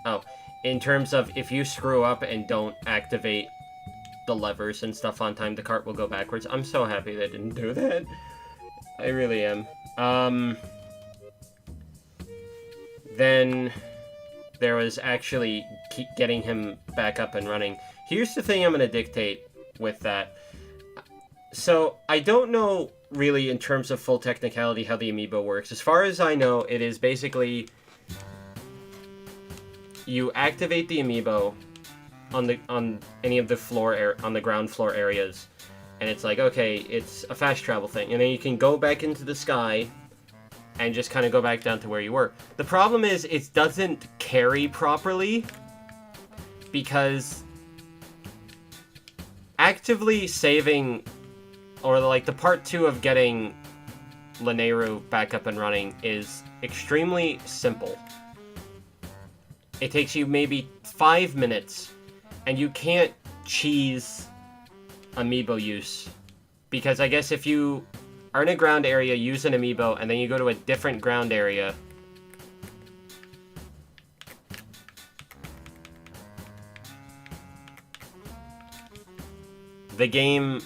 Oh, in terms of if you screw up and don't activate the levers and stuff on time, the cart will go backwards. I'm so happy they didn't do that. I really am. Then there was actually keep getting him back up and running. Here's the thing I'm going to dictate with that. So, I don't know really in terms of full technicality how the amiibo works. As far as I know, it is basically you activate the amiibo on any of the on the ground floor areas, and it's like, okay, it's a fast travel thing, and then you can go back into the sky and just kind of go back down to where you were. The problem is it doesn't carry properly because actively saving, or like the part 2 of getting Lanero back up and running is extremely simple. It takes you maybe 5 minutes, and you can't cheese amiibo use, because I guess if you are in a ground area, use an amiibo, and then you go to a different ground area, the game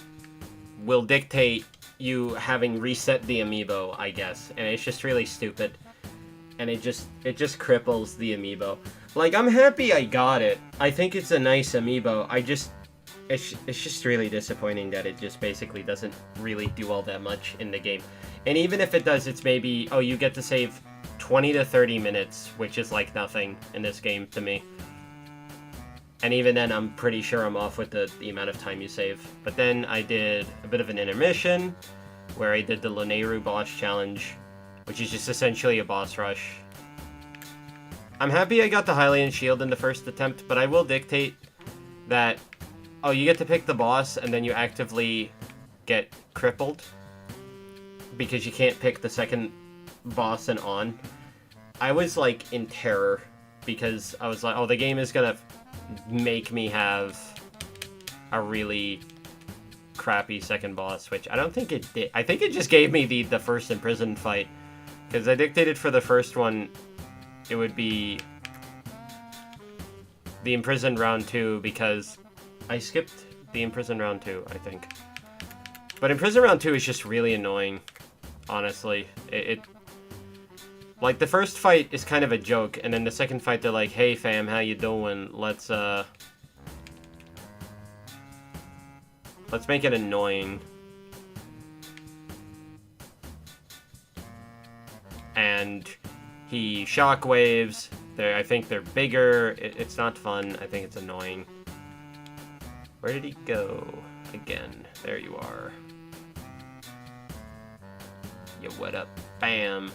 will dictate you having reset the amiibo, I guess, and it's just really stupid, and it just cripples the amiibo. Like, I'm happy I got it. I think it's a nice amiibo. It's just really disappointing that it just basically doesn't really do all that much in the game. And even if it does, it's maybe, oh, you get to save 20 to 30 minutes, which is like nothing in this game to me. And even then, I'm pretty sure I'm off with the amount of time you save. But then I did a bit of an intermission, where I did the Lanero boss challenge, which is just essentially a boss rush. I'm happy I got the Hylian shield in the first attempt, but I will dictate that, oh, you get to pick the boss, and then you actively get crippled, because you can't pick the second boss and on. I was, like, in terror, because I was like, oh, the game is gonna make me have a really crappy second boss, which I don't think it did. I think it just gave me the first imprisoned fight, because I dictated for the first one it would be the imprisoned round 2, because I skipped the imprisoned round 2, I think. But imprisoned round 2 is just really annoying, honestly. It like, the first fight is kind of a joke, and then the second fight they're like, hey fam, how you doing? Let's make it annoying. And he shockwaves. I think they're bigger. It's not fun. I think it's annoying. Where did he go? Again. There you are. Yo, what up? Bam.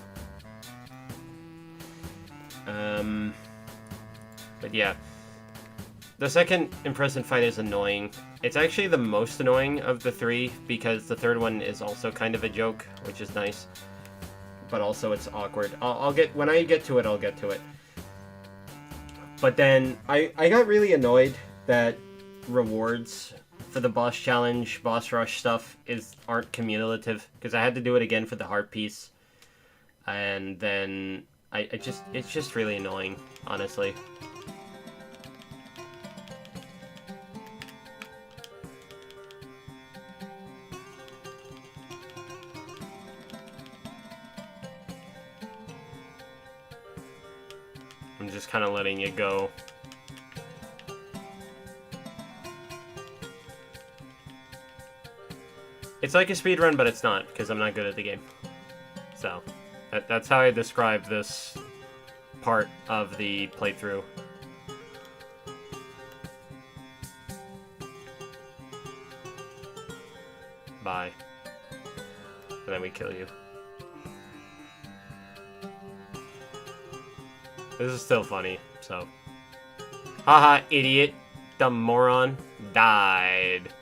But yeah. The second imprisoned fight is annoying. It's actually the most annoying of the 3, because the third one is also kind of a joke, which is nice. But also it's awkward. When I get to it, I'll get to it. But then, I got really annoyed that rewards for the boss challenge, boss rush stuff aren't cumulative, because I had to do it again for the heart piece. And then, it's just really annoying, honestly. I'm just kind of letting it go. It's like a speedrun, but it's not, because I'm not good at the game. So, that's how I describe this part of the playthrough. Bye. And then we kill you. This is still funny, so. Haha, idiot. Dumb moron. Died.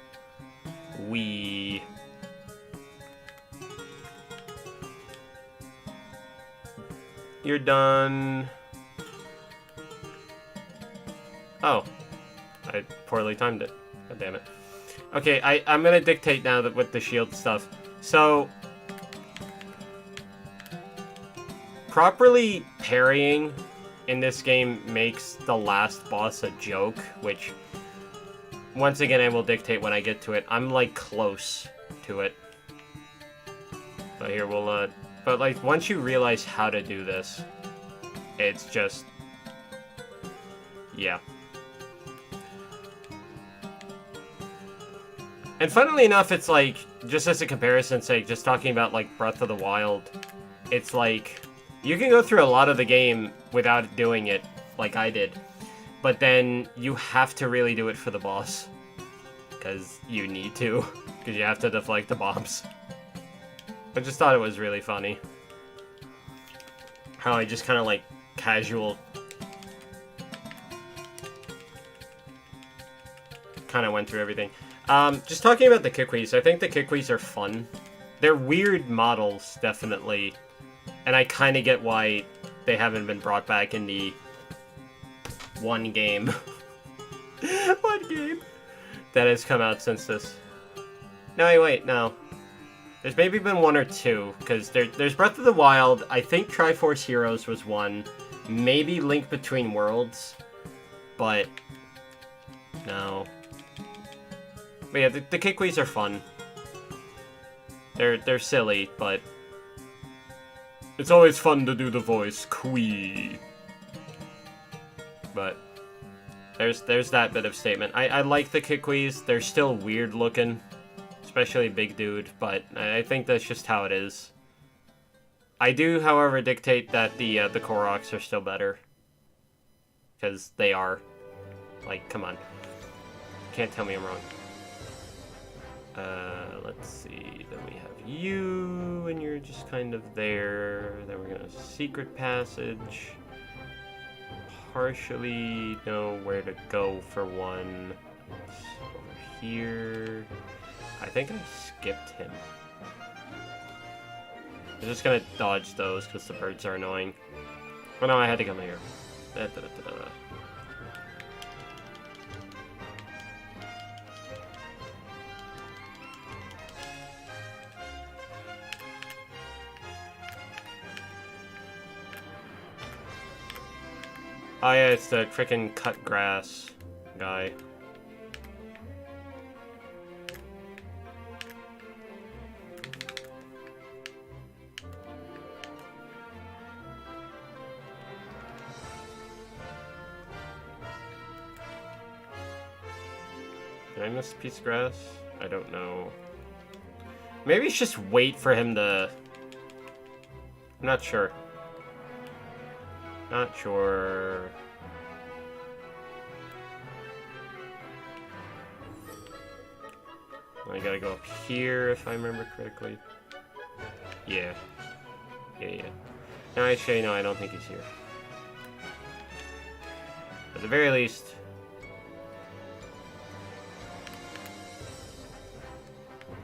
you're done. Oh. I poorly timed it. God damn it. Okay, I'm gonna dictate now that with the shield stuff. So, properly parrying in this game makes the last boss a joke, which, once again, I will dictate when I get to it. I'm, like, close to it. But here, we'll, but, like, once you realize how to do this, it's just... yeah. And funnily enough, it's like, just as a comparison's sake, just talking about, like, Breath of the Wild, it's like, you can go through a lot of the game without doing it, like I did. But then, you have to really do it for the boss. Because you need to. Because you have to deflect the bombs. I just thought it was really funny. How I just kind of, like, casual... kind of went through everything. Just talking about the Kikwees, I think the Kikwees are fun. They're weird models, definitely. And I kind of get why they haven't been brought back in the one game. One game that has come out since this. No, wait, no. There's maybe been one or two, because there's Breath of the Wild, I think Triforce Heroes was one, maybe Link Between Worlds, but no. But yeah, the Kikwees are fun. They're silly, but it's always fun to do the voice, Kwee. But there's that bit of statement. I like the Kikwees. They're still weird looking, especially Big Dude, but I think that's just how it is. I do, however, dictate that the Koroks are still better. Because they are. Like, come on. Can't tell me I'm wrong. Let's see, then we have you, and you're just kind of there. Then we're gonna secret passage. Partially know where to go for one. It's over here. I think I skipped him. I'm just gonna dodge those because the birds are annoying. Oh no, I had to come here. Da, da, da, da, da. Oh yeah, it's the frickin' cut grass guy. Did I miss a piece of grass? I don't know. Maybe it's just wait for him to... I'm not sure. Not sure. I gotta go up here if I remember correctly. Yeah. Yeah. No, actually, no, I don't think he's here. At the very least...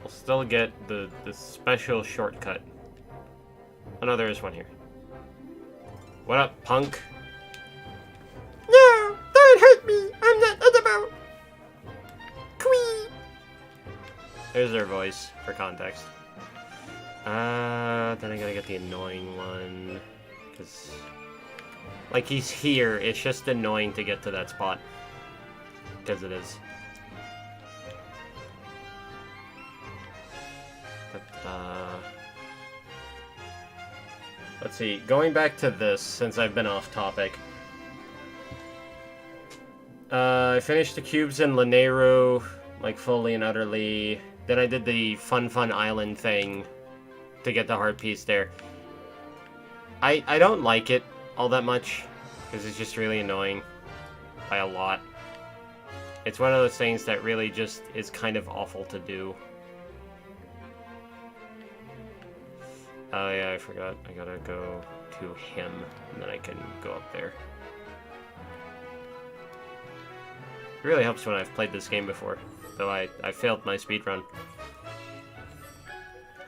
we'll still get the special shortcut. Oh no, there is one here. What up, punk? No! Don't hurt me! I'm not edible! Kwee! There's their voice, for context. Then I gotta get the annoying one. Because... like, he's here, it's just annoying to get to that spot. Because it is. Let's see, going back to this, since I've been off topic. I finished the cubes in Lanayru, like, fully and utterly. Then I did the Fun Island thing to get the heart piece there. I don't like it all that much, because it's just really annoying by a lot. It's one of those things that really just is kind of awful to do. Oh yeah, I forgot. I gotta go to him, and then I can go up there. It really helps when I've played this game before, though I failed my speedrun.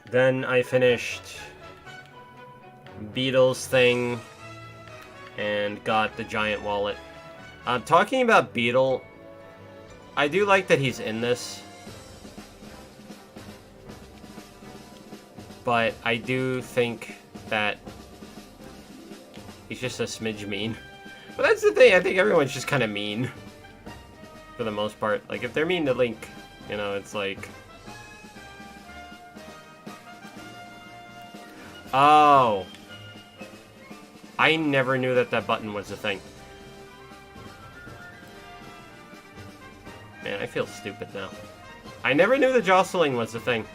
Then I finished Beetle's thing, and got the giant wallet. Talking about Beetle, I do like that he's in this. But I do think that he's just a smidge mean. But that's the thing, I think everyone's just kind of mean. For the most part. Like, if they're mean to Link, you know, it's like... Oh! I never knew that that button was a thing. Man, I feel stupid now. I never knew the jostling was a thing.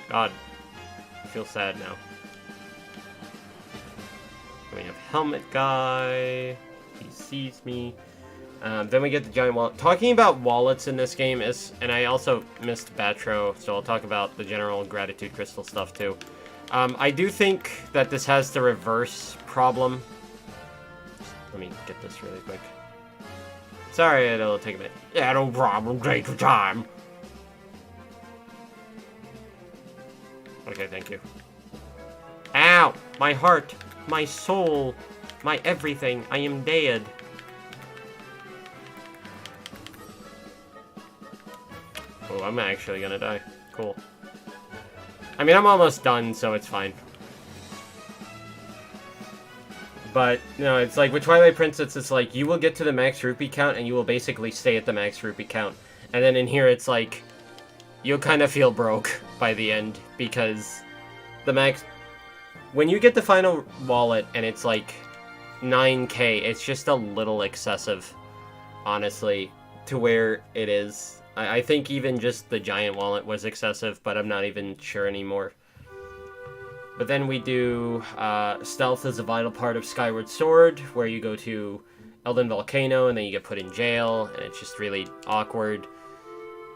God. I feel sad now. We have Helmet Guy. He sees me. Then we get the giant wallet. Talking about wallets in this game is... And I also missed Batro, so I'll talk about the general Gratitude Crystal stuff too. I do think that this has the reverse problem. Let me get this really quick. Sorry, it'll take a minute. Yeah, no problem. Take your time. Okay, thank you. Ow! My heart, my soul, my everything. I am dead. Oh, I'm actually gonna die. Cool. I mean, I'm almost done, so it's fine. But, no, it's like, with Twilight Princess, it's like, you will get to the max rupee count, and you will basically stay at the max rupee count. And then in here, it's like, you'll kind of feel broke by the end, because the max... When you get the final wallet, and it's like 9k, it's just a little excessive, honestly, to where it is. I think even just the giant wallet was excessive, but I'm not even sure anymore. But then we do stealth is a vital part of Skyward Sword, where you go to Elden Volcano and then you get put in jail, and it's just really awkward.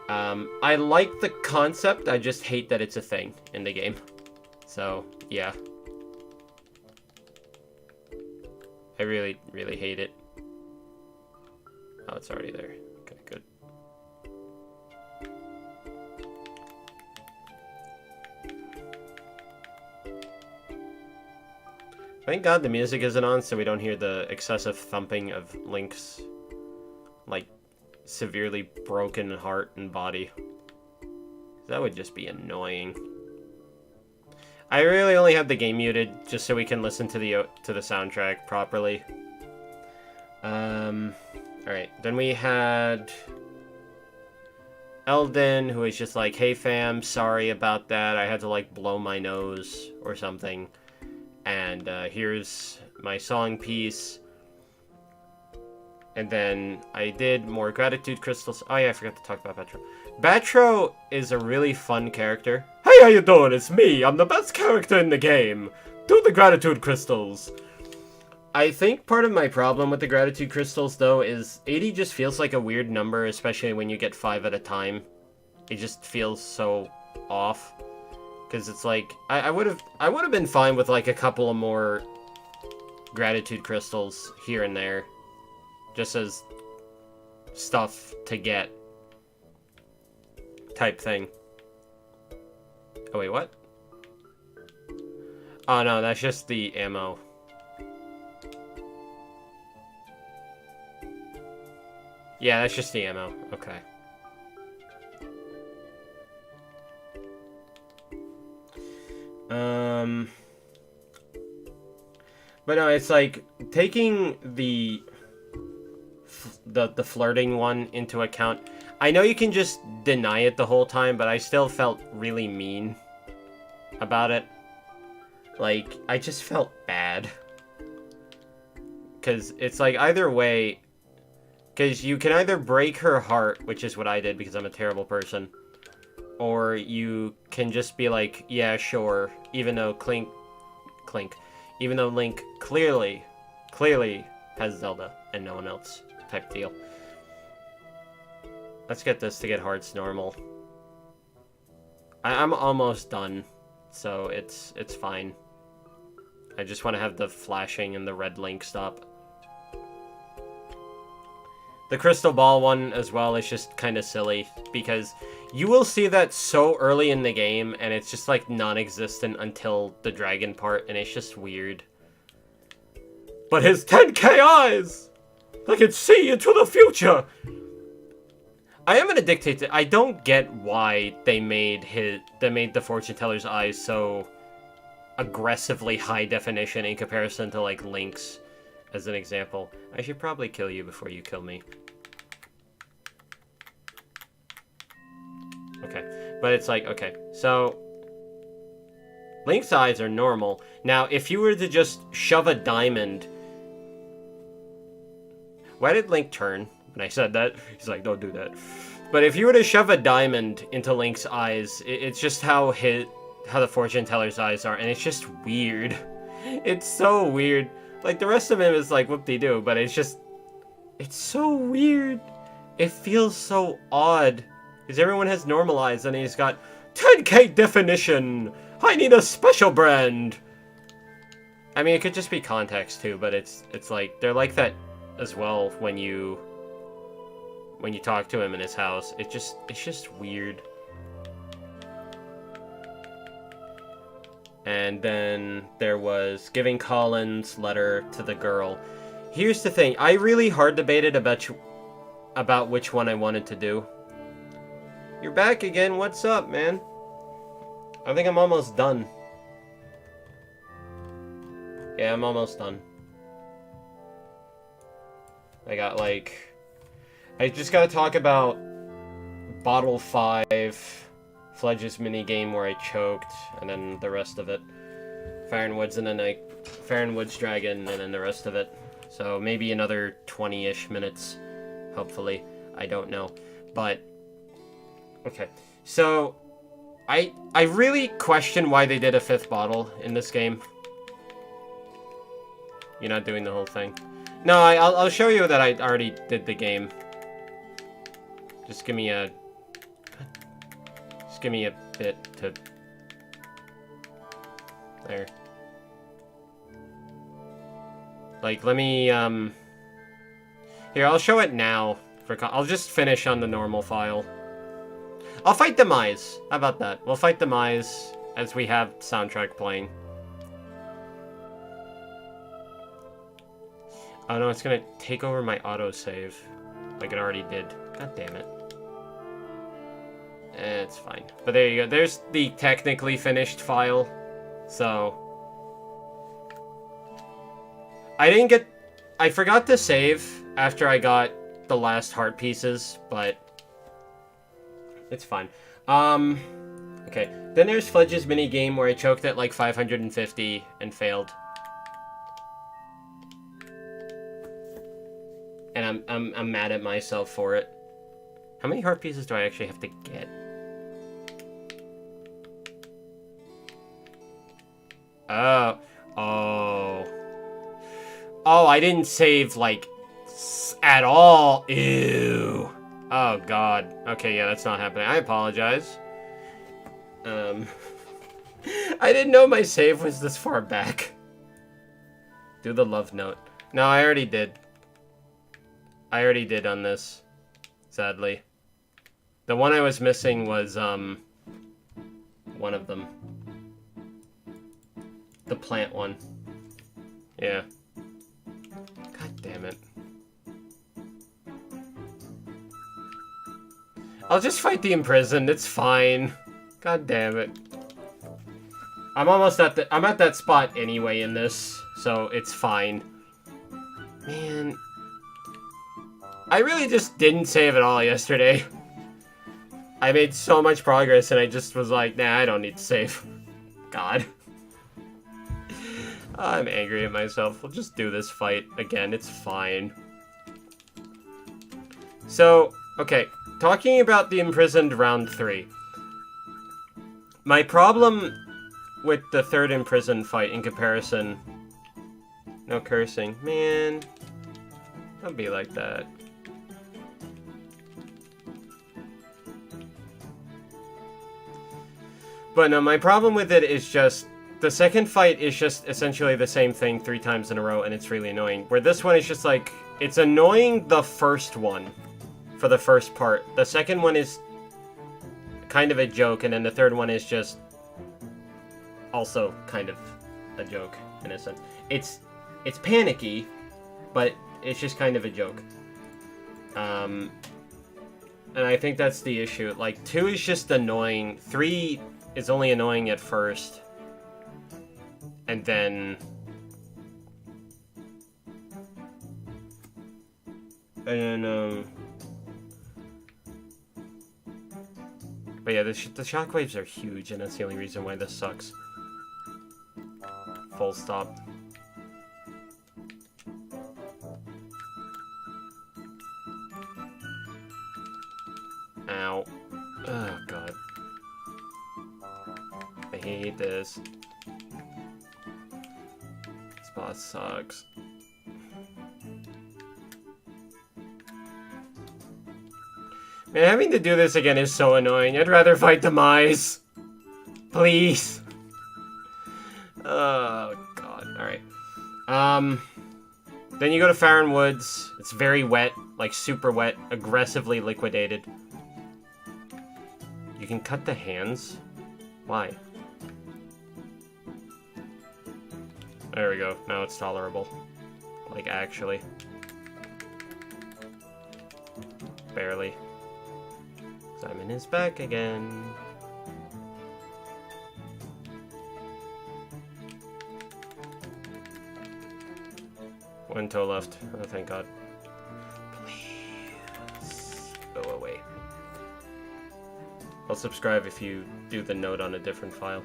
I like the concept, I just hate that it's a thing in the game. So, yeah. I really, really hate it. Oh, it's already there. Okay, good. Thank God the music isn't on, so we don't hear the excessive thumping of Link's, like, severely broken heart and body. That would just be annoying. I really only have the game muted, just so we can listen to the soundtrack properly. Alright, then we had Elden, who is just like, hey fam, sorry about that, I had to, like, blow my nose or something. And here's my song piece. And then I did more gratitude crystals. Oh yeah, I forgot to talk about Batro. Batro is a really fun character. Hey, how you doing? It's me. I'm the best character in the game. Do the gratitude crystals. I think part of my problem with the gratitude crystals, though, is 80 just feels like a weird number, especially when you get 5 at a time. It just feels so off. Because it's like, I would have been fine with like a couple of more gratitude crystals here and there. Just as stuff to get. Type thing. Oh wait, what? Oh no, that's just the ammo. Yeah, that's just the ammo. Okay. But no, it's like taking the flirting one into account. I know you can just deny it the whole time, but I still felt really mean about it. Like, I just felt bad. Because it's like, either way, because you can either break her heart, which is what I did because I'm a terrible person, or you can just be like, yeah, sure, even though even though Link clearly has Zelda and no one else, type deal. Let's get this to get hearts normal. I'm almost done, so it's fine. I just want to have the flashing and the red Link stop. The crystal ball one as well is just kind of silly, because you will see that so early in the game, and it's just like non-existent until the dragon part, and it's just weird. But his 10K eyes! I can see into the future! I am gonna dictate it. I don't get why they made the fortune teller's eyes so aggressively high definition in comparison to like Link's, as an example. I should probably kill you before you kill me. Okay, but it's like, okay, so Link's eyes are normal. Now, if you were to just shove a diamond... Why did Link turn when I said that? He's like, don't do that. But if you were to shove a diamond into Link's eyes, it's just how the fortune teller's eyes are, and it's just weird. It's so weird. Like, the rest of him is like, whoop-de-doo, but it's just... It's so weird. It feels so odd. Because everyone has normal eyes, and he's got 10K definition! I need a special brand! I mean, it could just be context, too, but it's like, they're like that as well when you talk to him in his house. It's just weird. And then there was giving Colin's letter to the girl. Here's the thing, I really hard debated about which one I wanted to do. You're back again, what's up, man? I think I'm almost done. Yeah, I'm almost done. I got like... I just gotta talk about Bottle 5, Fledge's minigame where I choked, and then the rest of it. Fire and Woods, and then Fire and Woods Dragon, and then the rest of it. So maybe another 20-ish minutes, hopefully. I don't know. But, okay. So, I really question why they did a 5th bottle in this game. You're not doing the whole thing. No, I'll show you that I already did the game. Just give me a bit to... There. Like, let me, Here, I'll show it now. I'll just finish on the normal file. I'll fight Demise. How about that? We'll fight Demise as we have soundtrack playing. Oh no, it's gonna take over my autosave. Like it already did. God damn it. It's fine. But there you go. There's the technically finished file. So... I forgot to save after I got the last heart pieces, but... It's fine. Okay. Then there's Fledge's minigame where I choked at like 550 and failed. And I'm mad at myself for it. How many heart pieces do I actually have to get? Oh. Oh. Oh, I didn't save, like, at all. Ew. Oh, God. Okay, yeah, that's not happening. I apologize. I didn't know my save was this far back. Do the love note. No, I already did. I already did on this, sadly. The one I was missing was, one of them. The plant one. Yeah. God damn it. I'll just fight the imprisoned, it's fine. God damn it. I'm almost at I'm at that spot anyway in this, so it's fine. Man. I really just didn't save at all yesterday. I made so much progress and I just was like, nah, I don't need to save. God. I'm angry at myself. We'll just do this fight again. It's fine. So, okay. Talking about the imprisoned round 3. My problem with the third imprisoned fight in comparison... No cursing. Man. Don't be like that. But no, my problem with it is just... The second fight is just essentially the same thing 3 times in a row, and it's really annoying. Where this one is just like... It's annoying the first one. For the first part. The second one is... kind of a joke, and then the third one is just... also kind of a joke, in a sense. it's panicky, but it's just kind of a joke. And I think that's the issue. Like, 2 is just annoying. 3 is only annoying at first. And then... But yeah, the shockwaves are huge, and that's the only reason why this sucks. Full stop. Ow. Oh, God. I hate this. This boss sucks. Man, having to do this again is so annoying. I'd rather fight Demise. Please. Oh, God. Alright. Then you go to Farron Woods. It's very wet. Like, super wet. Aggressively liquidated. You can cut the hands? Why? There we go. Now it's tolerable. Like, actually. Barely. Simon is back again. One toe left. Oh, thank God. Please go away. I'll subscribe if you do the note on a different file.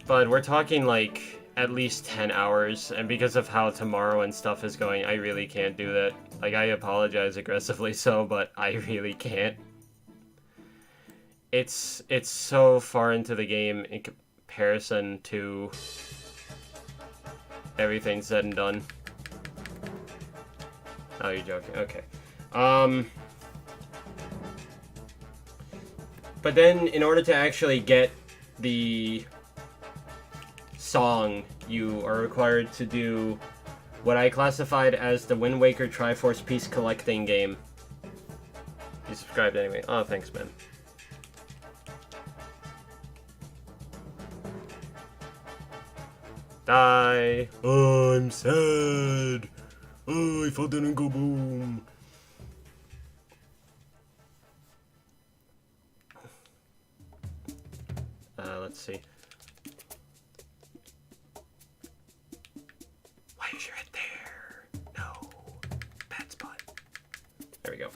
But we're talking like at least 10 hours, and because of how tomorrow and stuff is going, I really can't do that. Like, I apologize aggressively so, but I really can't. It's so far into the game in comparison to everything said and done. Oh, you're joking. Okay. But then, in order to actually get the song, you are required to do what I classified as the Wind Waker Triforce piece collecting game. You subscribed anyway. Oh, thanks, man. Die. Oh, I'm sad. Oh, I fell down and go boom. Let's see. Why is your head there? No. Bad spot. There we go.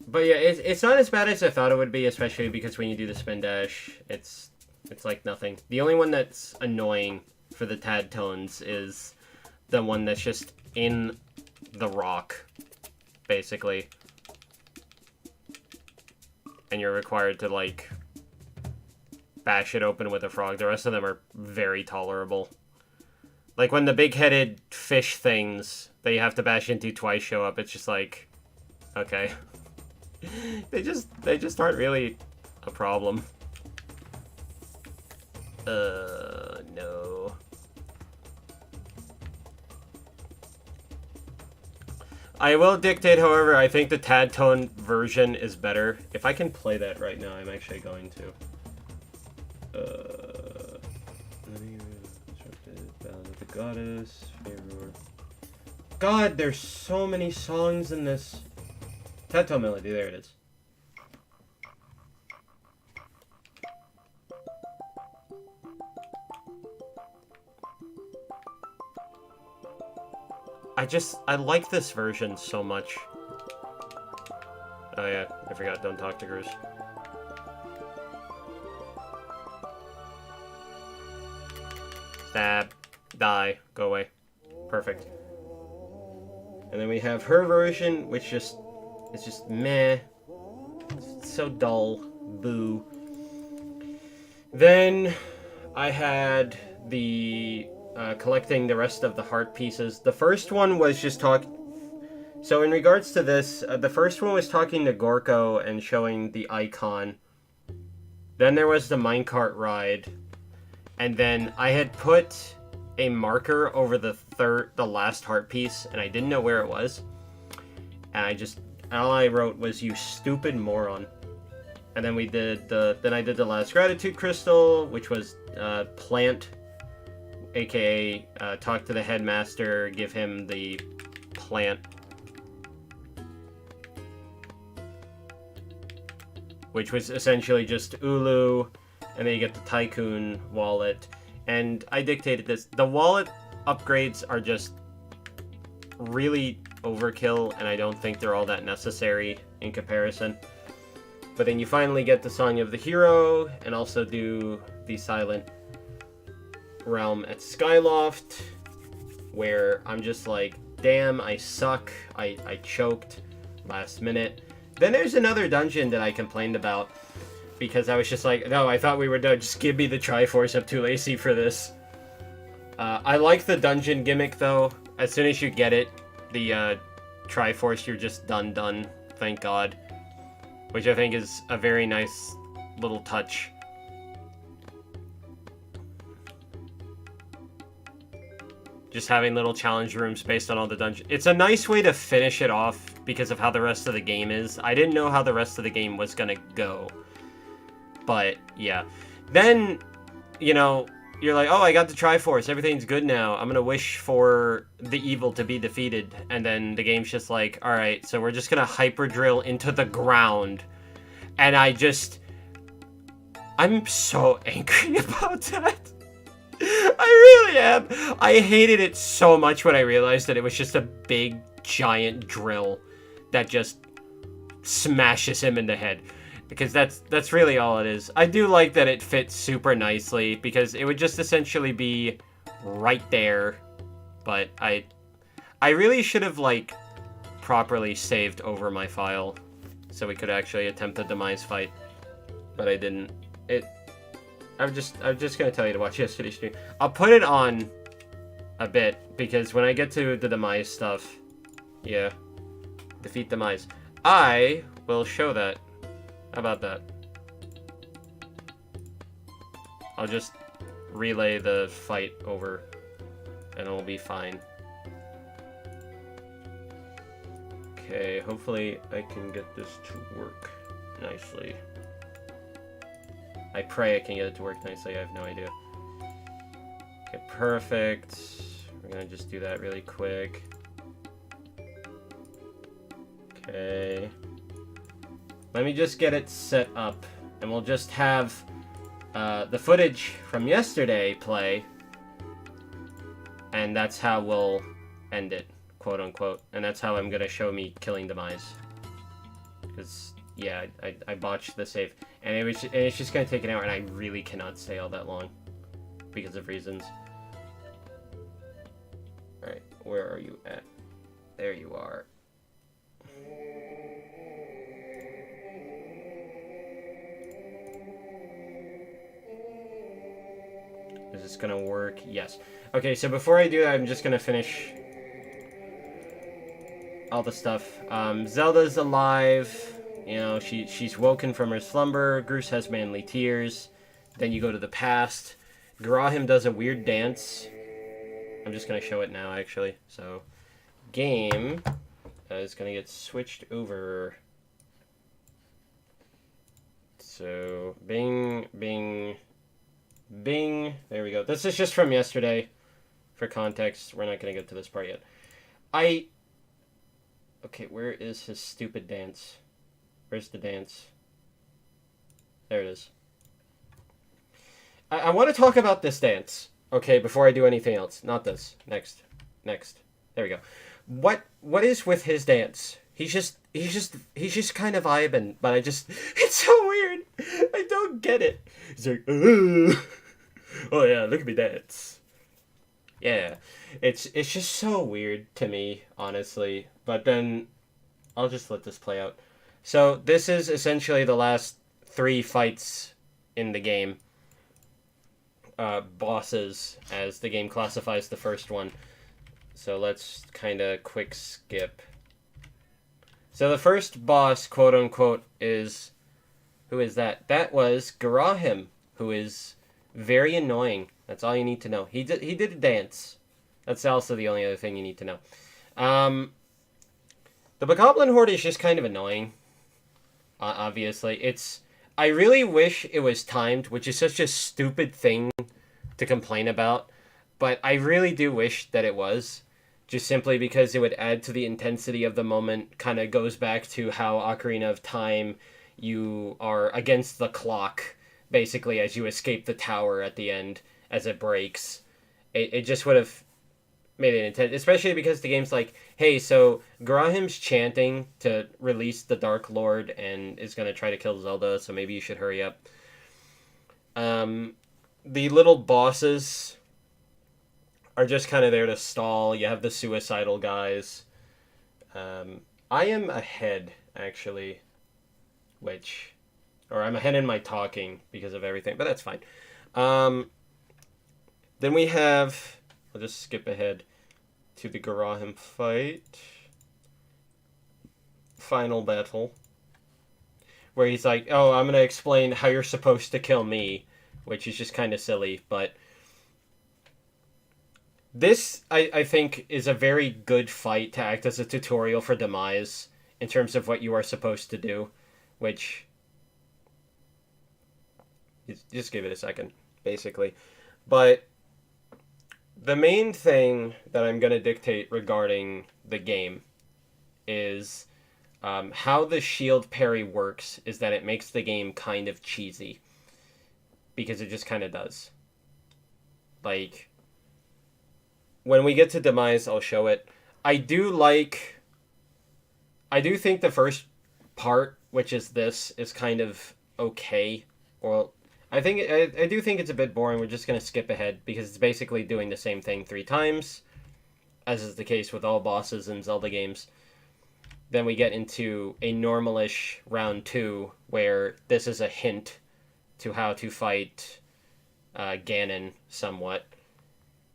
But yeah, it's not as bad as I thought it would be, especially because when you do the spin dash, it's like nothing. The only one that's annoying for the tad tones is the one that's just in the rock, basically. And you're required to, like, bash it open with a frog. The rest of them are very tolerable. Like, when the big-headed fish things that you have to bash into twice show up, it's just like, okay. they just aren't really a problem. No. I will dictate, however, I think the tad tone version is better. If I can play that right now, I'm actually going to. Ballad of the Goddess, Favor. God, there's so many songs in this. Tad tone melody, there it is. I like this version so much. Oh yeah, I forgot, don't talk to Bruce. Stab. Die. Go away. Perfect. And then we have her version, which is just meh. It's so dull. Boo. Then I had the collecting the rest of the heart pieces. The first one was just So in regards to this, the first one was talking to Gorko and showing the icon. Then there was the minecart ride. And then I had put a marker over the last heart piece, and I didn't know where it was. And all I wrote was, "You stupid moron." And then we did then I did the last gratitude crystal, which was plant, aka talk to the headmaster, give him the plant, which was essentially just Ulu, and then you get the Tycoon wallet. And I dictated this. The wallet upgrades are just really overkill, and I don't think they're all that necessary in comparison. But then you finally get the Song of the Hero, and also do the Silent Realm at Skyloft, where I'm just like, damn, I suck, I choked last minute. Then there's another dungeon that I complained about, because I was just like, no, I thought we were done, just give me the Triforce, I'm too lazy for this. I like the dungeon gimmick, though. As soon as you get it, the Triforce, you're just done, thank God. Which I think is a very nice little touch. Just having little challenge rooms based on all the dungeons. It's a nice way to finish it off because of how the rest of the game is. I didn't know how the rest of the game was gonna go. But, yeah. Then, you know, you're like, oh, I got the Triforce, everything's good now. I'm gonna wish for the evil to be defeated. And then the game's just like, alright, so we're just gonna hyper drill into the ground. And I'm so angry about that. I really am. I hated it so much when I realized that it was just a big, giant drill that just smashes him in the head. Because that's really all it is. I do like that it fits super nicely, because it would just essentially be right there. But I really should have, like, properly saved over my file so we could actually attempt the demise fight. But I didn't. I'm just gonna tell you to watch yesterday's stream. I'll put it on a bit, because when I get to the demise stuff, yeah, defeat demise, I will show that. How about that? I'll just relay the fight over, and it'll be fine. Okay, hopefully I can get this to work nicely. I pray I can get it to work nicely, I have no idea. Okay, perfect. We're gonna just do that really quick. Okay. Let me just get it set up, and we'll just have the footage from yesterday play, and that's how we'll end it, quote unquote. And that's how I'm gonna show me killing Demise. Because, yeah, I botched the save. And it's just gonna take an hour, and I really cannot stay all that long because of reasons. Alright, where are you at? There you are. Is this gonna work? Yes. Okay, so before I do that, I'm just gonna finish all the stuff. Zelda's alive. You know, she's woken from her slumber. Groose has manly tears. Then you go to the past. Garahim does a weird dance. I'm just gonna show it now, actually. So, game is gonna get switched over. So, bing, bing, bing. There we go. This is just from yesterday. For context, we're not gonna get to this part yet. Okay, where is his stupid dance? Where's the dance? There it is. I want to talk about this dance, okay, before I do anything else. Not this. Next. There we go. What is with his dance? He's just kind of vibing, but it's so weird. I don't get it. He's like, oh yeah, look at me dance. Yeah, it's just so weird to me, honestly. But then I'll just let this play out. So this is essentially the last 3 fights in the game. Bosses, as the game classifies the first one. So let's kind of quick skip. So the first boss, quote unquote, is... Who is that? That was Garahim, who is very annoying. That's all you need to know. He did a dance. That's also the only other thing you need to know. The Bokoblin Horde is just kind of annoying. Obviously. I really wish it was timed, which is such a stupid thing to complain about, but I really do wish that it was, just simply because it would add to the intensity of the moment. Kind of goes back to how Ocarina of Time, you are against the clock, basically, as you escape the tower at the end, as it breaks. It just would have made it intense, especially because the game's like, hey, so Grahim's chanting to release the Dark Lord and is going to try to kill Zelda, so maybe you should hurry up. The little bosses are just kind of there to stall. You have the suicidal guys. I am ahead, actually, or I'm ahead in my talking because of everything, but that's fine. Then we have, I'll just skip ahead to the Garahim fight. Final battle. Where he's like, oh, I'm going to explain how you're supposed to kill me, which is just kind of silly, but this, I think, is a very good fight to act as a tutorial for Demise in terms of what you are supposed to do, which, just give it a second, basically. But the main thing that I'm going to dictate regarding the game is how the shield parry works is that it makes the game kind of cheesy. Because it just kind of does. Like, when we get to Demise, I'll show it. I do think the first part, which is this, is kind of okay. Well, I do think it's a bit boring. We're just going to skip ahead because it's basically doing the same thing 3 times, as is the case with all bosses in Zelda games. Then we get into a normalish round 2, where this is a hint to how to fight Ganon somewhat,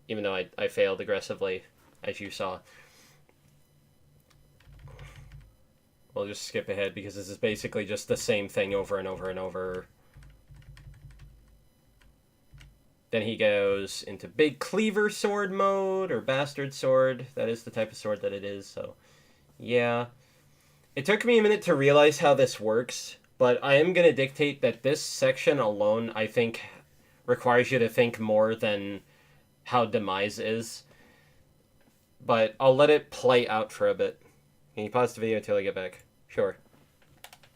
even though I failed aggressively, as you saw. We'll just skip ahead because this is basically just the same thing over and over and over. Then he goes into Big Cleaver Sword mode, or Bastard Sword. That is the type of sword that it is, so yeah. It took me a minute to realize how this works, but I am going to dictate that this section alone, I think, requires you to think more than how Demise is. But I'll let it play out for a bit. Can you pause the video until I get back? Sure.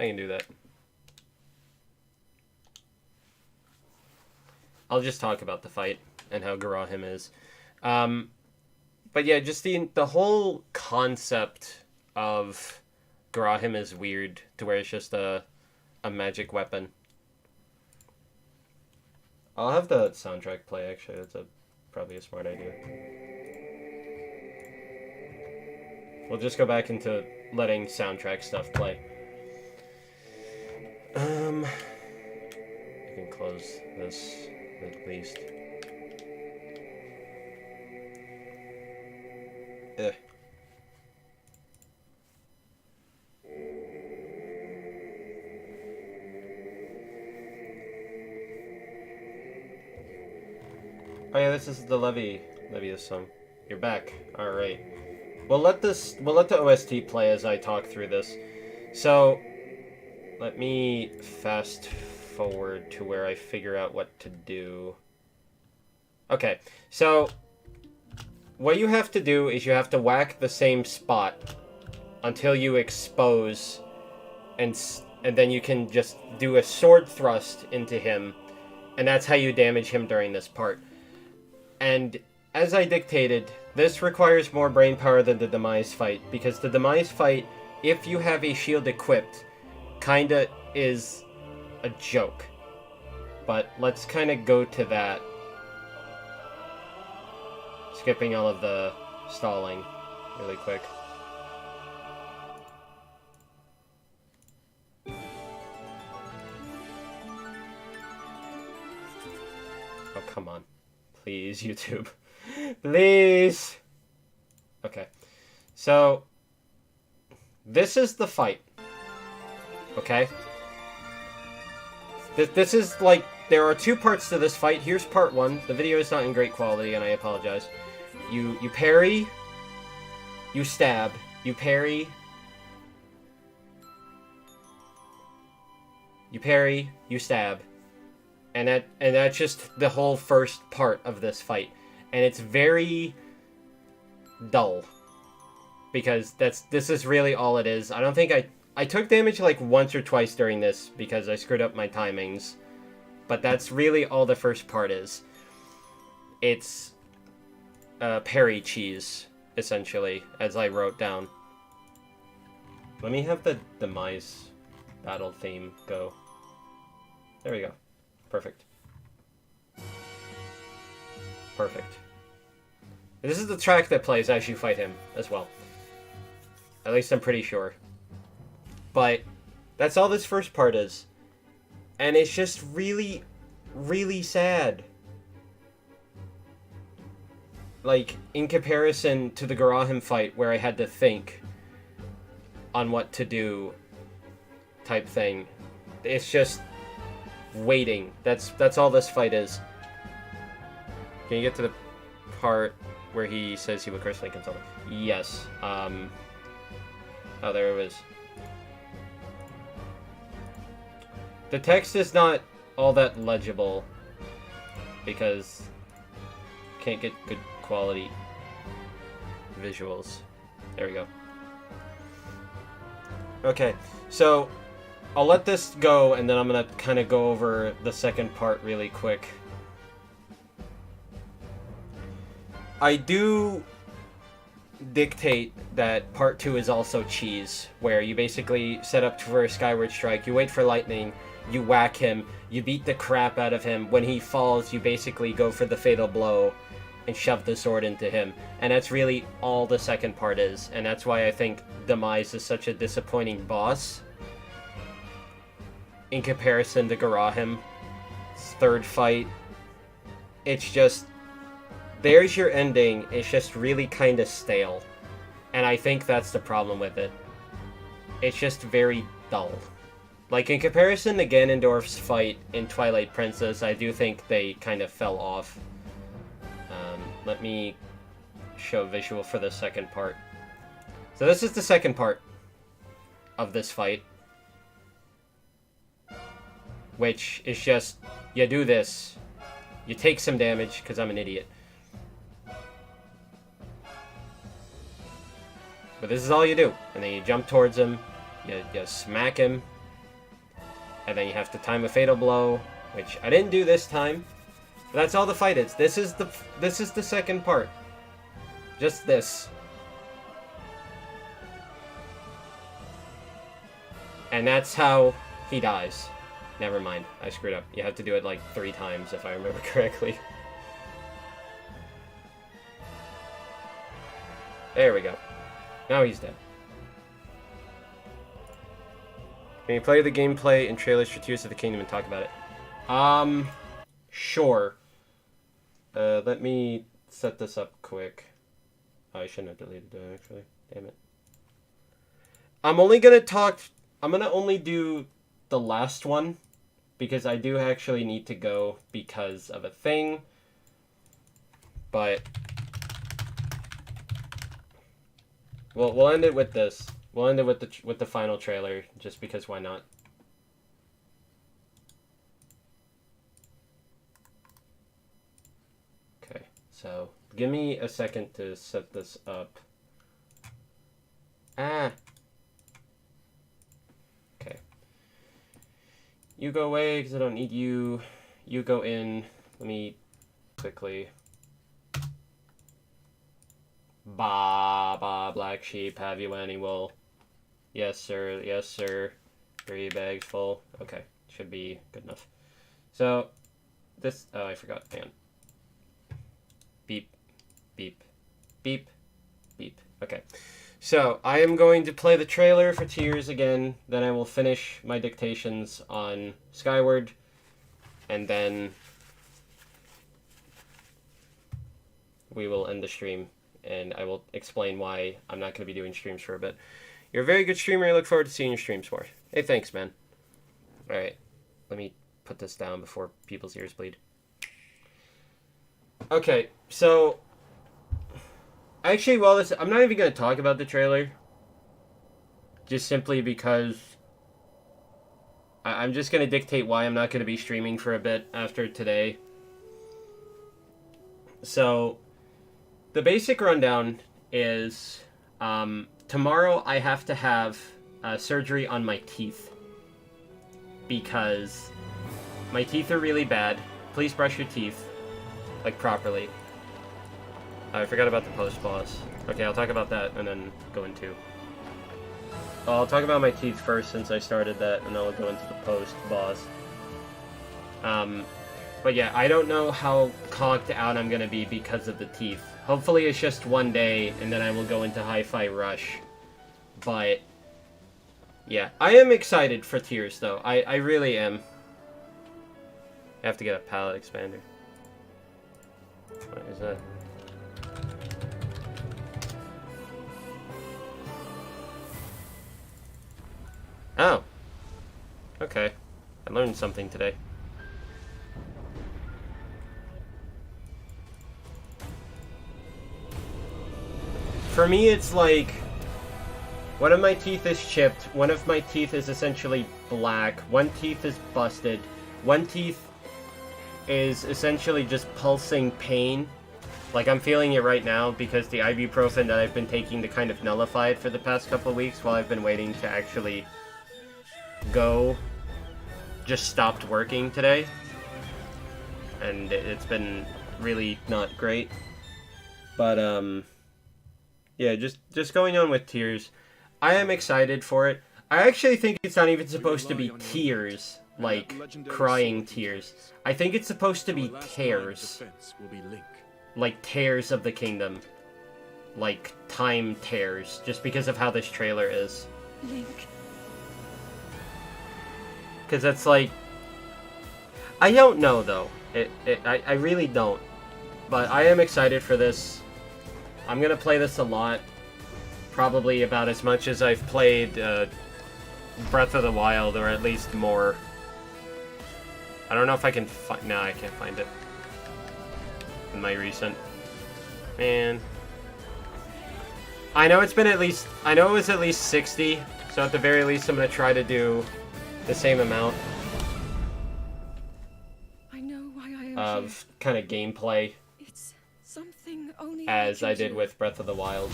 I can do that. I'll just talk about the fight and how Garahim is. But yeah, just the whole concept of Garahim is weird, to where it's just a magic weapon. I'll have the soundtrack play, actually. That's probably a smart idea. We'll just go back into letting soundtrack stuff play. I can close this at least. Oh yeah, this is the Levius song. You're back. Alright. We'll let the OST play as I talk through this. So, let me fast forward to where I figure out what to do. Okay, so what you have to do is you have to whack the same spot until you expose, and then you can just do a sword thrust into him, and that's how you damage him during this part. And as I dictated, this requires more brain power than the Demise fight, because the Demise fight, if you have a shield equipped, kinda is a joke. But let's kinda go to that. Skipping all of the stalling really quick. Oh, come on. Please, YouTube. Please! Okay. So, this is the fight. Okay? This is like, there are 2 parts to this fight. Here's part 1. The video is not in great quality, and I apologize. You parry, you stab, you parry, you parry, you stab. And that's just the whole first part of this fight. And it's very dull. Because this is really all it is. I don't think I took damage like once or twice during this because I screwed up my timings. But that's really all the first part is. It's parry cheese, essentially, as I wrote down. Let me have the demise battle theme go. There we go. Perfect. Perfect. This is the track that plays as you fight him as well. At least I'm pretty sure. But that's all this first part is. And it's just really, really sad. Like, in comparison to the Garahim fight where I had to think on what to do type thing. It's just waiting. That's all this fight is. Can you get to the part where he says he will personally consult him? Yes. Oh, there it was. The text is not all that legible because can't get good quality visuals. There we go. Okay, so I'll let this go and then I'm gonna kind of go over the second part really quick. I do dictate that part 2 is also cheese, where you basically set up for a Skyward strike, you wait for lightning, you whack him, you beat the crap out of him. When he falls, you basically go for the fatal blow and shove the sword into him. And that's really all the second part is, and that's why I think Demise is such a disappointing boss in comparison to Garahim's third fight. It's just, there's your ending, it's just really kind of stale. And I think that's the problem with it. It's just very dull. Like, in comparison to Ganondorf's fight in Twilight Princess, I do think they kind of fell off. Let me show visual for the second part. So this is the second part of this fight. Which is just, you do this, you take some damage, because I'm an idiot. But this is all you do. And then you jump towards him, you smack him, and then you have to time a fatal blow, which I didn't do this time. But that's all the fight is. This is the second part. Just this. And that's how he dies. Never mind, I screwed up. You have to do it like 3 times if I remember correctly. There we go. Now he's dead. Can you play the gameplay and trailers for Tears of the Kingdom and talk about it? Sure. Let me set this up quick. Oh, I shouldn't have deleted that, actually. Damn it. I'm gonna only do the last one, because I do actually need to go because of a thing. But we'll end it with this. We'll end it with the final trailer, just because why not? Okay, so give me a second to set this up. Okay. You go away, because I don't need you. You go in. Let me quickly... Bah, black sheep, have you any wool? Yes, sir, yes, sir. 3 bags full. Okay, should be good enough. So, this... Oh, I forgot. Hang on. Beep, beep, beep, beep. Okay. So, I am going to play the trailer for Tears again, then I will finish my dictations on Skyward, and then we will end the stream, and I will explain why I'm not going to be doing streams for a bit. You're a very good streamer, I look forward to seeing your streams more. Hey, thanks, man. Alright, let me put this down before people's ears bleed. Okay, so... Actually, I'm not even going to talk about the trailer. Just simply because I'm just going to dictate why I'm not going to be streaming for a bit after today. So, the basic rundown is, tomorrow I have to have surgery on my teeth. Because my teeth are really bad. Please brush your teeth, like, properly. I forgot about the post-boss. Okay, I'll talk about that and then go into... I'll talk about my teeth first since I started that, and then I'll go into the post-boss. But yeah, I don't know how conked out I'm gonna be because of the teeth. Hopefully it's just one day, and then I will go into Hi-Fi Rush. But... yeah, I am excited for Tears, though. I really am. I have to get a palette expander. What is that? Oh. Okay. I learned something today. For me, it's like... one of my teeth is chipped, one of my teeth is essentially black, one teeth is busted, one teeth is essentially just pulsing pain. Like, I'm feeling it right now because the ibuprofen that I've been taking to kind of nullify it for the past couple of weeks while I've been waiting to actually go just stopped working today. And it's been really not great. But, yeah, just going on with Tears. I am excited for it. I actually think it's not even supposed to be tears, like crying tears. I think it's supposed to be tears. Like tears of the kingdom. Like time tears, just because of how this trailer is. Link. Because that's like... I don't know, though. I really don't. But I am excited for this. I'm gonna play this a lot. Probably about as much as I've played Breath of the Wild, or at least more. I don't know if I can find... no, I can't find it. In my recent... man. I know it's been at least... I know it was at least 60, so at the very least I'm gonna try to do the same amount I know why I am of kind of gameplay It's something only as I I can did do. with Breath of the Wild.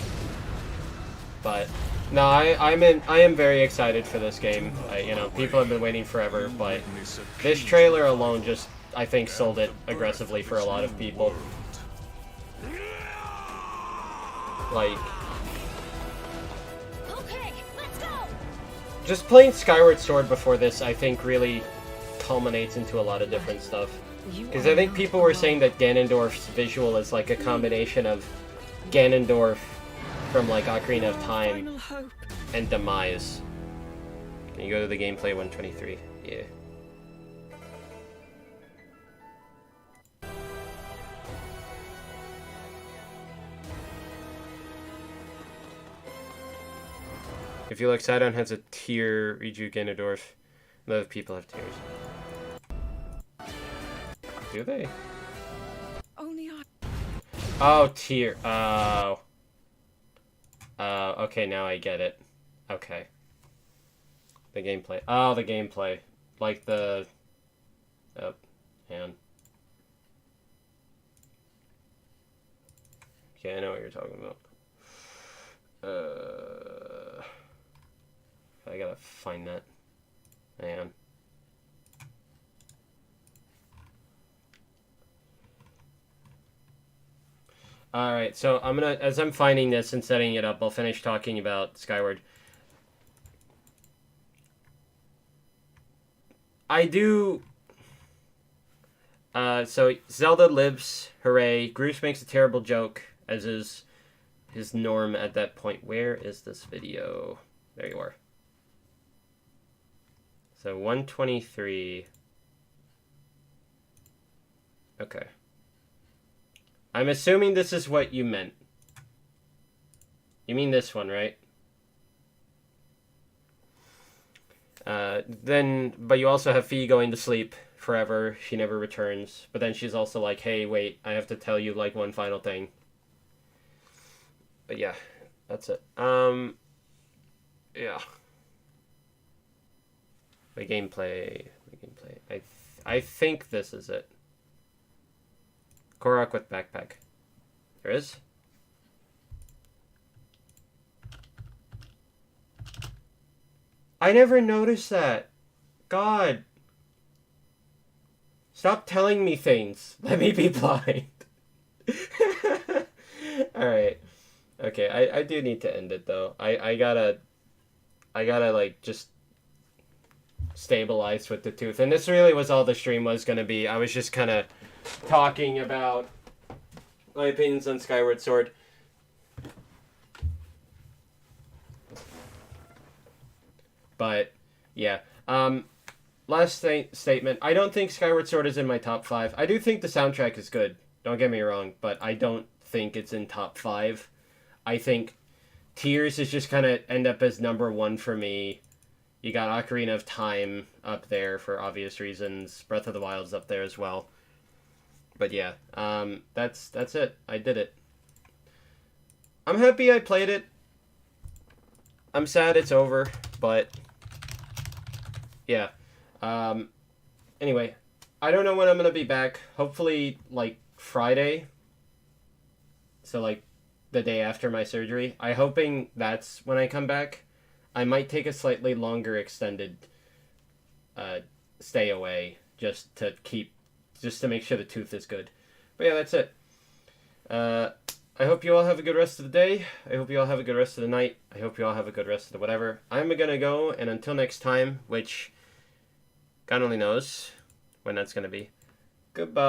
But no, I am very excited for this game. You know, people have been waiting forever, but this trailer alone just, I think, sold it aggressively for a lot of people. Like, Okay, let's go. just playing Skyward Sword before this, I think, really culminates into a lot of different stuff. Because I think people were saying that Ganondorf's visual is like a combination of Ganondorf from like Ocarina of Time Final hope. and Demise. Can you go to the gameplay 123? Yeah. If you look, Sidon has a tear, Riju Ganondorf. A lot of people have tears. Do they? Only I. Oh, tear. Oh. Okay, now I get it. Okay. The gameplay. Oh, the gameplay. Like the... oh, man. Okay, I know what you're talking about. I gotta find that. Hang on. Alright, so I'm gonna, as I'm finding this and setting it up, I'll finish talking about Skyward. I do... so Zelda lives, hooray. Groose makes a terrible joke, as is his norm at that point. Where is this video? There you are. So 123. Okay. I'm assuming this is what you meant. You mean this one, right? But you also have Fee going to sleep forever. She never returns. But then she's also like, hey, wait, I have to tell you, like, one final thing. But yeah, that's it. Yeah. My gameplay. I think this is it. Korok with backpack. There is? I never noticed that. God. Stop telling me things. Let me be blind. Alright. Okay, I do need to end it though. I gotta like just stabilize with the tooth. And this really was all the stream was gonna be. I was just kinda talking about my opinions on Skyward Sword. But yeah. Last statement. I don't think Skyward Sword is in my top 5. I do think the soundtrack is good. Don't get me wrong, but I don't think it's in top 5. I think Tears is just kind of end up as number 1 for me. You got Ocarina of Time up there for obvious reasons. Breath of the Wild's up there as well. But yeah, that's it. I did it. I'm happy I played it. I'm sad it's over, but yeah. Anyway, I don't know when I'm gonna be back. Hopefully, like, Friday. So, like, the day after my surgery. I'm hoping that's when I come back. I might take a slightly longer extended stay away just to make sure the tooth is good. But yeah, that's it. I hope you all have a good rest of the day. I hope you all have a good rest of the night. I hope you all have a good rest of the whatever. I'm gonna go, and until next time, which God only knows when that's gonna be. Goodbye.